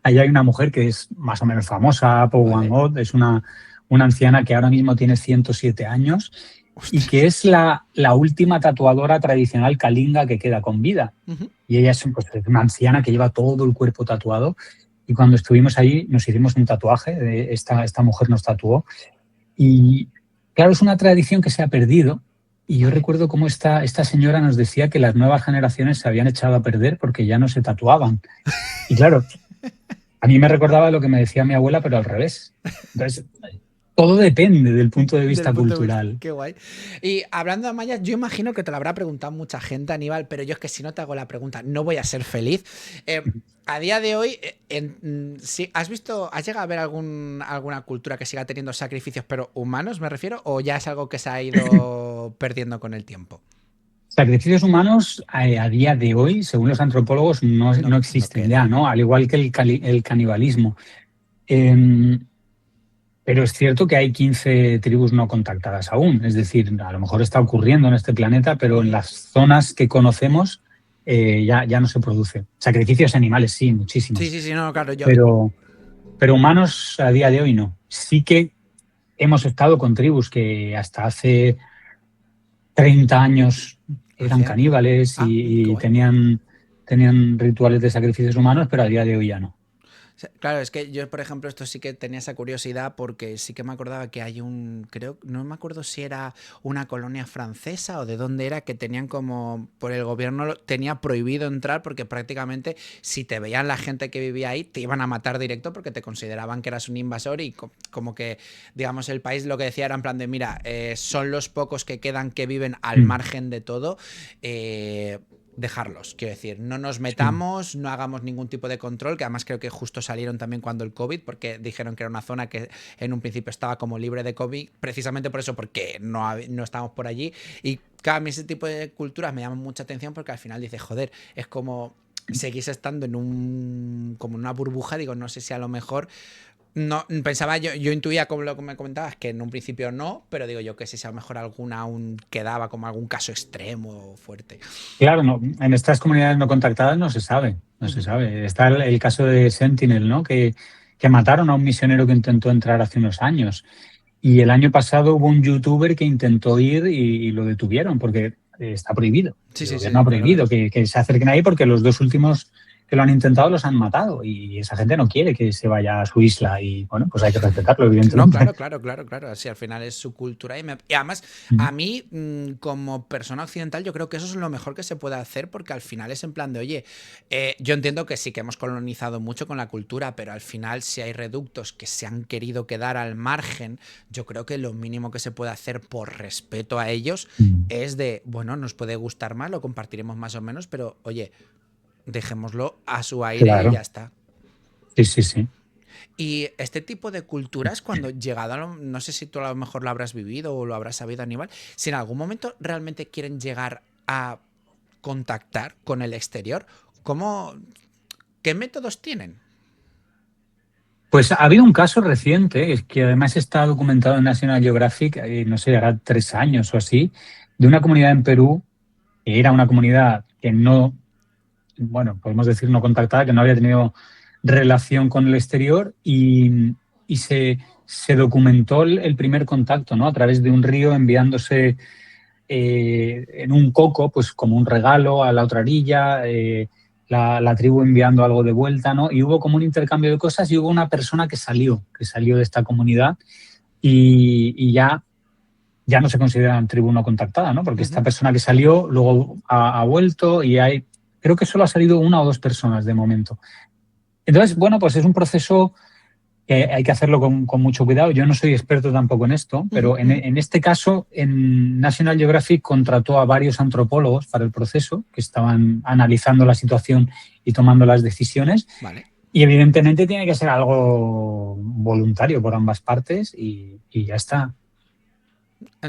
allá hay una mujer que es más o menos famosa, Po Wan Ot, es una anciana que ahora mismo tiene 107 años y que es la última tatuadora tradicional Kalinga que queda con vida. Y ella es una anciana que lleva todo el cuerpo tatuado, y cuando estuvimos ahí nos hicimos un tatuaje, esta mujer nos tatuó, y claro, es una tradición que se ha perdido. Y yo recuerdo cómo esta señora nos decía que las nuevas generaciones se habían echado a perder porque ya no se tatuaban. Y claro, a mí me recordaba lo que me decía mi abuela, pero al revés. Entonces, Todo depende del punto de Del vista punto de vista. cultural. Qué guay. Y hablando de mayas, yo imagino que te lo habrá preguntado mucha gente, Aníbal, pero yo es que si no te hago la pregunta, no voy a ser feliz. A día de hoy, sí, has llegado a ver alguna cultura que siga teniendo sacrificios, pero humanos, me refiero, o ya es algo que se ha ido perdiendo con el tiempo? Sacrificios humanos a día de hoy, según los antropólogos, No, no no existen ya, quedan. ¿no? Al igual que el canibalismo. Em, pero es cierto que hay 15 tribus no contactadas aún. Es decir, a lo mejor está ocurriendo en este planeta, pero en las zonas que conocemos ya no se produce. Sacrificios animales, sí, Sí, muchísimos. sí, sí, no, claro, yo. Pero, pero humanos a día de hoy no. Sí que hemos estado con tribus que hasta hace 30 años eran Hacían. caníbales Ah, qué y guay. tenían rituales de sacrificios humanos, pero a día de hoy ya no. Claro, es que yo, por ejemplo, esto sí que tenía esa curiosidad porque sí que me acordaba que hay creo, no me acuerdo si era una colonia francesa o de dónde era, que tenían como, por el gobierno tenía prohibido entrar porque prácticamente si te veían la gente que vivía ahí te iban a matar directo porque te consideraban que eras un invasor y como que, digamos, el país lo que decía era en plan de, mira, son los pocos que quedan que viven al Mm, margen de todo. Dejarlos, quiero decir, no nos sí, metamos, no hagamos ningún tipo de control, que además creo que justo salieron también cuando el COVID, porque dijeron que era una zona que en un principio estaba como libre de COVID, precisamente por eso, porque no estábamos por allí. Y claro, a mí ese tipo de culturas me llaman mucha atención porque al final dices, joder, es como seguís estando en como una burbuja, digo, no sé si a lo mejor no, pensaba, yo intuía como lo que me comentabas, que en un principio no, pero digo yo que si a lo mejor alguna aún quedaba como algún caso extremo o fuerte. claro, no, en estas comunidades no contactadas no se sabe, no Uh se -huh. sabe. Está el caso de Sentinel, ¿no? Que mataron a un misionero que intentó entrar hace unos años. Y el año pasado hubo un youtuber que intentó ir y lo detuvieron porque está prohibido. Sí, El sí, gobierno ha sí, claro, prohibido claro. que se acerquen ahí porque los dos últimos que lo han intentado los han matado y esa gente no quiere que se vaya a su isla y bueno, pues hay que respetarlo, No, evidentemente. claro, claro, claro, claro. Así al final es su cultura. Y además, a mí, como persona occidental, yo creo que eso es lo mejor que se puede hacer porque al final es en plan de, oye, yo entiendo que sí que hemos colonizado mucho con la cultura, pero al final si hay reductos que se han querido quedar al margen, yo creo que lo mínimo que se puede hacer por respeto a ellos es de, bueno, nos puede gustar más, lo compartiremos más o menos, pero oye, dejémoslo a su aire y ya Claro, está. sí, sí, sí. Y este tipo de culturas, cuando llegado a no sé si tú a lo mejor lo habrás vivido o lo habrás sabido, Aníbal, si en algún momento realmente quieren llegar a contactar con el exterior, ¿cómo, qué métodos tienen? Pues ha habido un caso reciente, es que además está documentado en National Geographic, no sé, hará 3 años o así, de una comunidad en Perú, que era una comunidad que no, bueno, podemos decir no contactada, que no había tenido relación con el exterior y se documentó el primer contacto, ¿no? A través de un río enviándose en un coco, pues como un regalo a la otra orilla, la tribu enviando algo de vuelta, ¿no? Y hubo como un intercambio de cosas y hubo una persona que salió de esta comunidad y ya no se considera tribu no contactada, ¿no? Porque Uh esta -huh. persona que salió luego ha vuelto y creo que solo ha salido una o dos personas de momento. Entonces, bueno, pues es un proceso que hay que hacerlo con mucho cuidado. Yo no soy experto tampoco en esto, Uh -huh. pero Uh -huh. en este caso, en National Geographic contrató a varios antropólogos para el proceso que estaban analizando la situación y tomando las decisiones. Vale. Y evidentemente tiene que ser algo voluntario por ambas partes y ya está.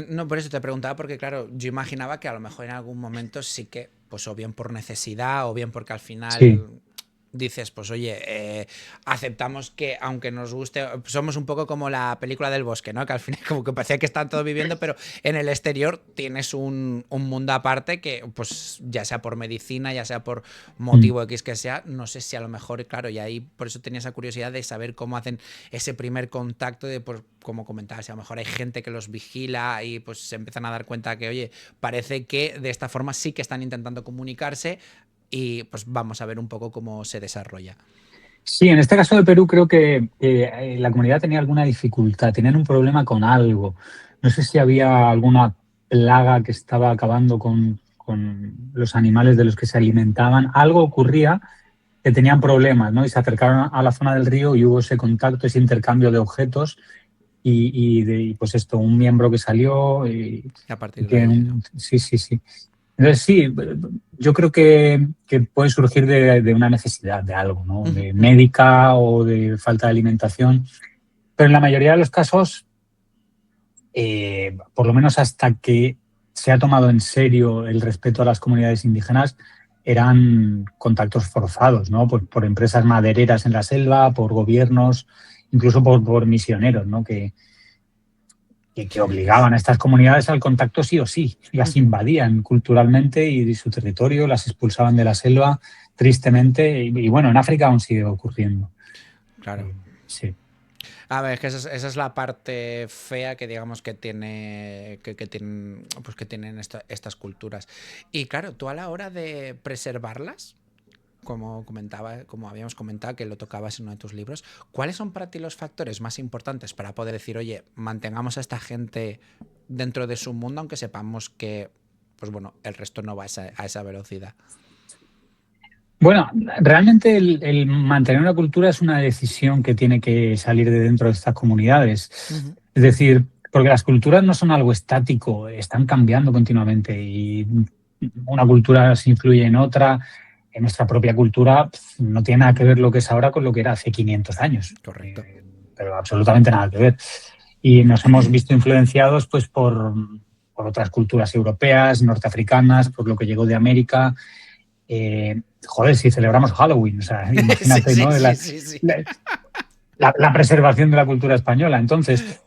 No, por eso te preguntaba, porque claro, yo imaginaba que a lo mejor en algún momento sí que, pues o bien por necesidad, o bien porque al Sí, final dices, pues oye, aceptamos que aunque nos guste, somos un poco como la película del bosque, ¿no? Que al final como que parecía que están todos viviendo, pero en el exterior tienes un mundo aparte que, pues ya sea por medicina, ya sea por motivo X que sea, no sé si a lo mejor, claro, y ahí por eso tenía esa curiosidad de saber cómo hacen ese primer contacto de, pues, como comentabas, si a lo mejor hay gente que los vigila y pues se empiezan a dar cuenta que, oye, parece que de esta forma sí que están intentando comunicarse y pues vamos a ver un poco cómo se desarrolla. sí, en este caso de Perú creo que la comunidad tenía alguna dificultad, tenían un problema con algo. No sé si había alguna plaga que estaba acabando con los animales de los que se alimentaban. Algo ocurría que tenían problemas, ¿no? Y se acercaron a la zona del río y hubo ese contacto, ese intercambio de objetos y pues esto, un miembro que salió Y a partir de que ahí, ¿no? sí, sí, sí. Entonces sí, yo creo que puede surgir de una necesidad de algo, ¿no? Ujú, De ujú. médica o de falta de alimentación. Pero en la mayoría de los casos, por lo menos hasta que se ha tomado en serio el respeto a las comunidades indígenas, eran contactos forzados, ¿no? Por empresas madereras en la selva, por gobiernos, incluso por misioneros, ¿no? Que obligaban a estas comunidades al contacto sí o sí, las Ujú. invadían culturalmente y su territorio, las expulsaban de la selva, tristemente, y bueno, en África aún sigue ocurriendo. Claro. Sí. A ver, es que esa es la parte fea que digamos que tiene que tienen pues que tienen estas culturas. Y claro, tú a la hora de preservarlas, como habíamos comentado que lo tocabas en uno de tus libros, ¿cuáles son para ti los factores más importantes para poder decir, oye, mantengamos a esta gente dentro de su mundo, aunque sepamos que, pues bueno, el resto no va a esa velocidad? Bueno, realmente el mantener una cultura es una decisión que tiene que salir de dentro de estas comunidades. Ujú. Es decir, porque las culturas no son algo estático, están cambiando continuamente y una cultura se influye en otra. En nuestra propia cultura no tiene nada que ver lo que es ahora con lo que era hace 500 años, Correcto. pero absolutamente nada que ver. Y nos hemos visto influenciados pues, por otras culturas europeas, norteafricanas, por lo que llegó de América. Joder, si celebramos Halloween, o sea, Sí, imagínate, sí, ¿no? sí, sí, sí. La preservación de la cultura española. Entonces,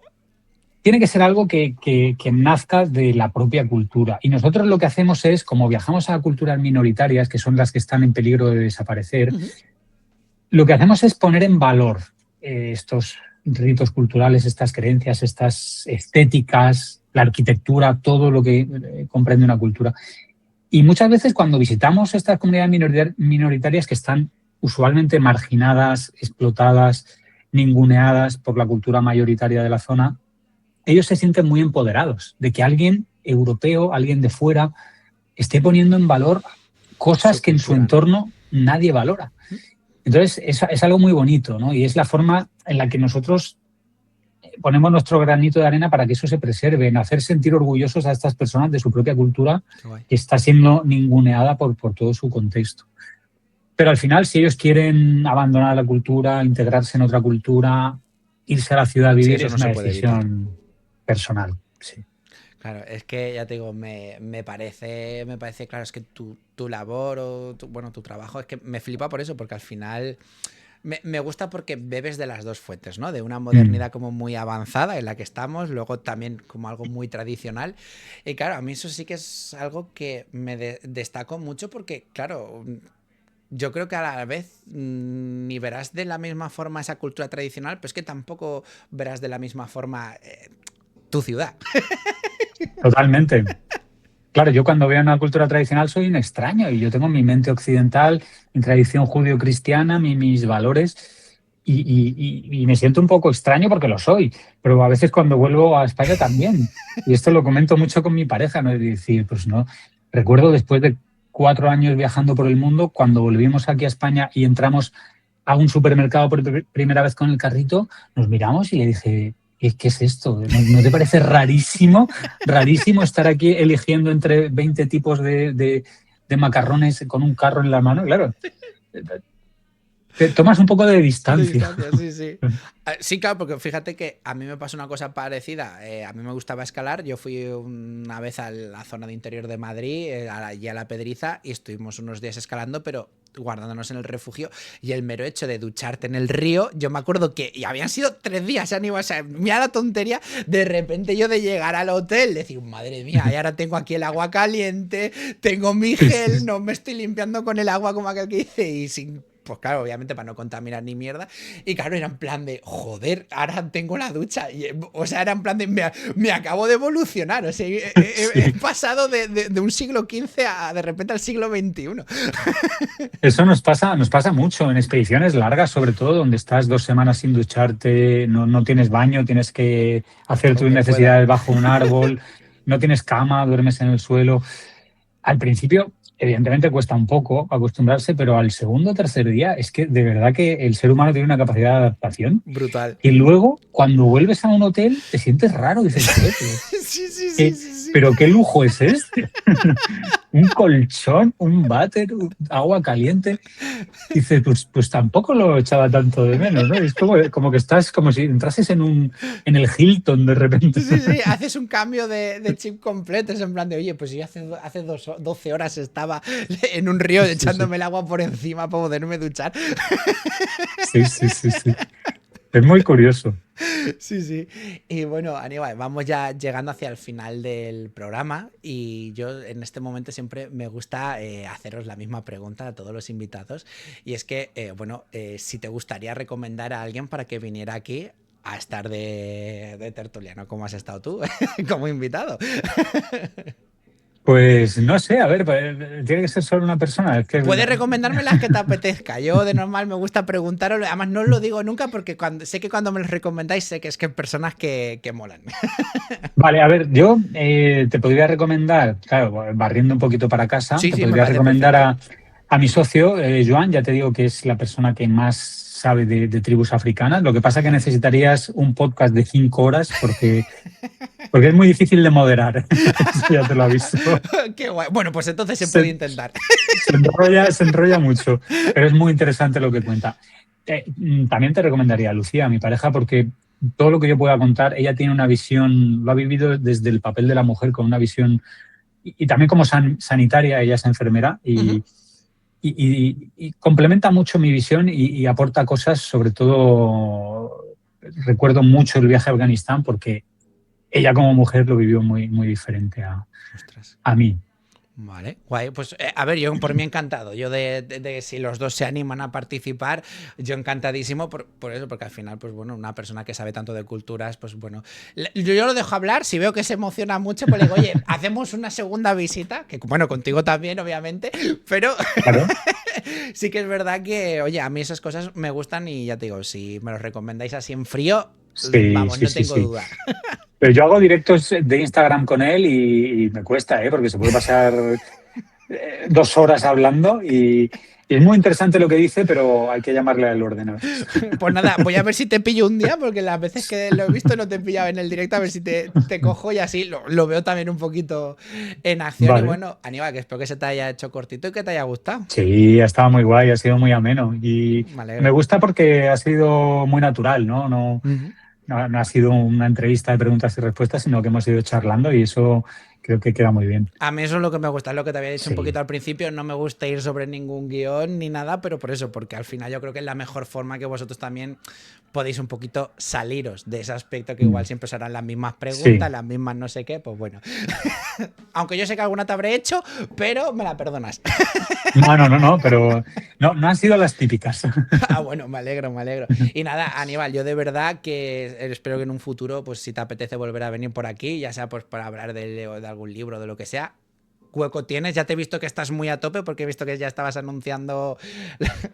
tiene que ser algo que nazca de la propia cultura. Y nosotros lo que hacemos es, como viajamos a culturas minoritarias, que son las que están en peligro de desaparecer, Ujú. lo que hacemos es poner en valor estos ritos culturales, estas creencias, estas estéticas, la arquitectura, todo lo que comprende una cultura. Y muchas veces cuando visitamos estas comunidades minoritarias que están usualmente marginadas, explotadas, ninguneadas por la cultura mayoritaria de la zona, ellos se sienten muy empoderados de que alguien europeo, alguien de fuera, esté poniendo en valor cosas Su que en su cultura, ¿no? entorno nadie valora. Entonces, es algo muy bonito, ¿no? Y es la forma en la que nosotros ponemos nuestro granito de arena para que eso se preserve, en hacer sentir orgullosos a estas personas de su propia cultura Qué guay. que está siendo ninguneada por todo su contexto. Pero al final, si ellos quieren abandonar la cultura, integrarse en otra cultura, irse a la ciudad a Sí, vivir, eso es no una se puede evitar. decisión personal. Sí. Claro, es que ya te digo, me parece, claro, es que tu labor o bueno, tu trabajo, es que me flipa por eso, porque al final me gusta porque bebes de las dos fuentes, ¿no? De una Mm. modernidad como muy avanzada en la que estamos, luego también como algo muy tradicional. Y claro, a mí eso sí que es algo que destaco mucho porque, claro, yo creo que a la vez ni verás de la misma forma esa cultura tradicional, pero es que tampoco verás de la misma forma tu ciudad. Totalmente. Claro, yo cuando veo una cultura tradicional soy un extraño y yo tengo mi mente occidental, mi tradición judío-cristiana, mis valores y me siento un poco extraño porque lo soy, pero a veces cuando vuelvo a España también. Y esto lo comento mucho con mi pareja, ¿no? Es decir, pues no, recuerdo después de 4 años viajando por el mundo, cuando volvimos aquí a España y entramos a un supermercado por primera vez con el carrito, nos miramos y le dije, ¿qué es esto? ¿No te parece rarísimo? Rarísimo estar aquí eligiendo entre 20 tipos de macarrones con un carro en la mano. Claro, te tomas un poco de De distancia. distancia, sí, sí. Sí, claro, porque fíjate que a mí me pasó una cosa parecida. A mí me gustaba escalar. Yo fui una vez a la zona de interior de Madrid, allí a la Pedriza, y estuvimos unos días escalando, pero guardándonos en el refugio. Y el mero hecho de ducharte en el río, yo me acuerdo que y habían sido 3 días, o sea, mira la tontería, de repente yo de llegar al hotel, decir, madre mía, y ahora tengo aquí el agua caliente, tengo mi gel, no me estoy limpiando con el agua como aquel que dice, y sin pues claro, obviamente para no contaminar ni mierda. Y claro, era en plan de, joder, ahora tengo la ducha. Y, o sea, era en plan de, me acabo de evolucionar. O sea, he Sí. pasado de un siglo XV a de repente al siglo XXI. Eso nos pasa mucho en expediciones largas, sobre todo, donde estás 2 semanas sin ducharte, no tienes baño, tienes que hacer tus Aunque pueda. necesidades bajo un árbol, no tienes cama, duermes en el suelo. Al principio evidentemente cuesta un poco acostumbrarse, pero al segundo o tercer día es que de verdad que el ser humano tiene una capacidad de adaptación. Brutal. Y luego, cuando vuelves a un hotel, te sientes raro. Dices, "Joder, Sí. pero qué lujo es este". Un colchón, un váter, agua caliente. Dices, pues tampoco lo echaba tanto de menos, ¿no? Es como que estás como si entrases en el Hilton de repente. Sí, haces un cambio de chip completo. Es en plan de, oye, pues yo hace 12 horas estaba en un río echándome el agua por encima para poderme duchar. Sí. Es muy curioso. Sí. Y bueno, Aníbal, vamos ya llegando hacia el final del programa y yo en este momento siempre me gusta haceros la misma pregunta a todos los invitados y es que, si te gustaría recomendar a alguien para que viniera aquí a estar de tertuliano, como has estado tú, como invitado. Pues no sé, a ver, tiene que ser solo una persona. Es que Puedes recomendarme las que te apetezca. Yo de normal me gusta preguntaros, además no os lo digo nunca porque sé que cuando me los recomendáis sé que es que hay personas que molan. Vale, a ver, yo te podría recomendar, claro, barriendo un poquito para casa, Sí, te me podría parece recomendar perfecto. a mi socio, Joan, ya te digo que es la persona que más sabe de tribus africanas. Lo que pasa es que necesitarías un podcast de 5 horas porque es muy difícil de moderar. Eso ya te lo aviso. Qué guay. Bueno, pues entonces se puede Se, intentar. se enrolla mucho, pero es muy interesante lo que cuenta. También te recomendaría a Lucía, mi pareja, porque todo lo que yo pueda contar, ella tiene una visión, lo ha vivido desde el papel de la mujer con una visión, y también como sanitaria, ella es enfermera, Uh-huh. y complementa mucho mi visión y aporta cosas, sobre todo, recuerdo mucho el viaje a Afganistán, porque ella como mujer lo vivió muy, muy diferente Ostras. a mí. Vale, guay. Pues a ver, yo por mí encantado. Yo de si los dos se animan a participar, yo encantadísimo por eso, porque al final, pues bueno, una persona que sabe tanto de culturas, pues bueno, yo lo dejo hablar. Si veo que se emociona mucho, pues le digo, oye, hacemos una segunda visita, que bueno, contigo también, obviamente, pero Claro. sí que es verdad que, oye, a mí esas cosas me gustan y ya te digo, si me los recomendáis así en frío, Sí, vamos, sí, no sí, tengo sí. duda. Pero yo hago directos de Instagram con él y me cuesta, ¿eh? Porque se puede pasar 2 horas hablando y es muy interesante lo que dice, pero hay que llamarle al orden a veces. Pues nada, voy a ver si te pillo un día, porque las veces que lo he visto no te he pillado en el directo, a ver si te cojo y así lo veo también un poquito en acción. Y Vale. bueno, Aníbal, que espero que se te haya hecho cortito y que te haya gustado. Sí, ha estado muy guay, ha sido muy ameno y Me me alegro. gusta porque ha sido muy natural, ¿no? Ujú. No ha sido una entrevista de preguntas y respuestas, sino que hemos ido charlando y eso creo que queda muy bien. A mí eso es lo que me gusta, es lo que te había dicho un poquito Sí. al principio, no me gusta ir sobre ningún guión ni nada, pero por eso, porque al final yo creo que es la mejor forma que vosotros también podéis un poquito saliros de ese aspecto que igual Mm. siempre serán las mismas preguntas, Sí. las mismas no sé qué, pues bueno. Aunque yo sé que alguna te habré hecho, pero me la perdonas. No, pero no han sido las típicas. Ah, bueno, me alegro, me alegro. Y nada, Aníbal, yo de verdad que espero que en un futuro, pues si te apetece volver a venir por aquí, ya sea pues para hablar de algún libro, de lo que sea, hueco tienes. Ya te he visto que estás muy a tope porque he visto que ya estabas anunciando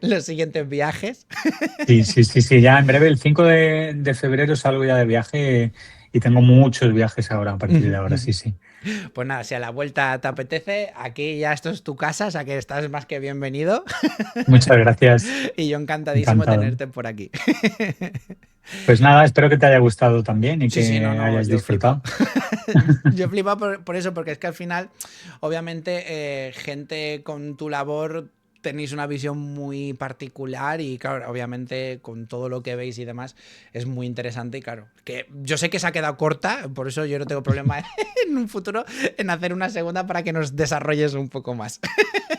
los siguientes viajes. Sí. Ya en breve, el 5 de febrero salgo ya de viaje y tengo muchos viajes ahora, a partir de ahora, sí. Pues nada, si a la vuelta te apetece, aquí ya esto es tu casa, o sea que estás más que bienvenido. Muchas gracias, Y yo encantadísimo de encantado. tenerte por aquí. Pues nada, espero que te haya gustado también y Sí, no, que no, hayas yo he flipado. disfrutado. Yo he flipado por eso, porque es que al final, obviamente, gente con tu labor tenéis una visión muy particular y claro, obviamente con todo lo que veis y demás es muy interesante y claro, que yo sé que se ha quedado corta, por eso yo no tengo problema en un futuro en hacer una segunda para que nos desarrolles un poco más.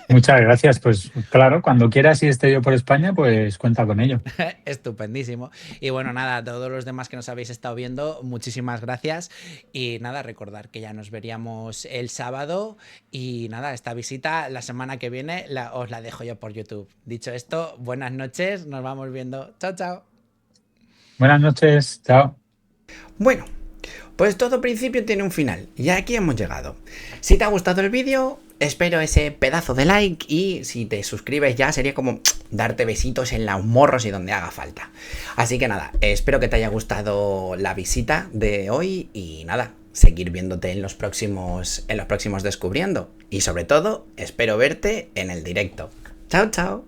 Muchas gracias. Pues claro, cuando quieras y esté yo por España, pues cuenta con ello. Estupendísimo. Y bueno, nada, a todos los demás que nos habéis estado viendo, muchísimas gracias. Y nada, recordar que ya nos veríamos el sábado. Y nada, esta visita la semana que viene os la dejo yo por YouTube. Dicho esto, buenas noches, nos vamos viendo. Chao, chao. Buenas noches, chao. Bueno, pues todo principio tiene un final y aquí hemos llegado. Si te ha gustado el vídeo, espero ese pedazo de like y si te suscribes ya sería como darte besitos en los morros y donde haga falta. Así que nada, espero que te haya gustado la visita de hoy y nada, seguir viéndote en los próximos Descubriendo. Y sobre todo, espero verte en el directo. Chao, chao.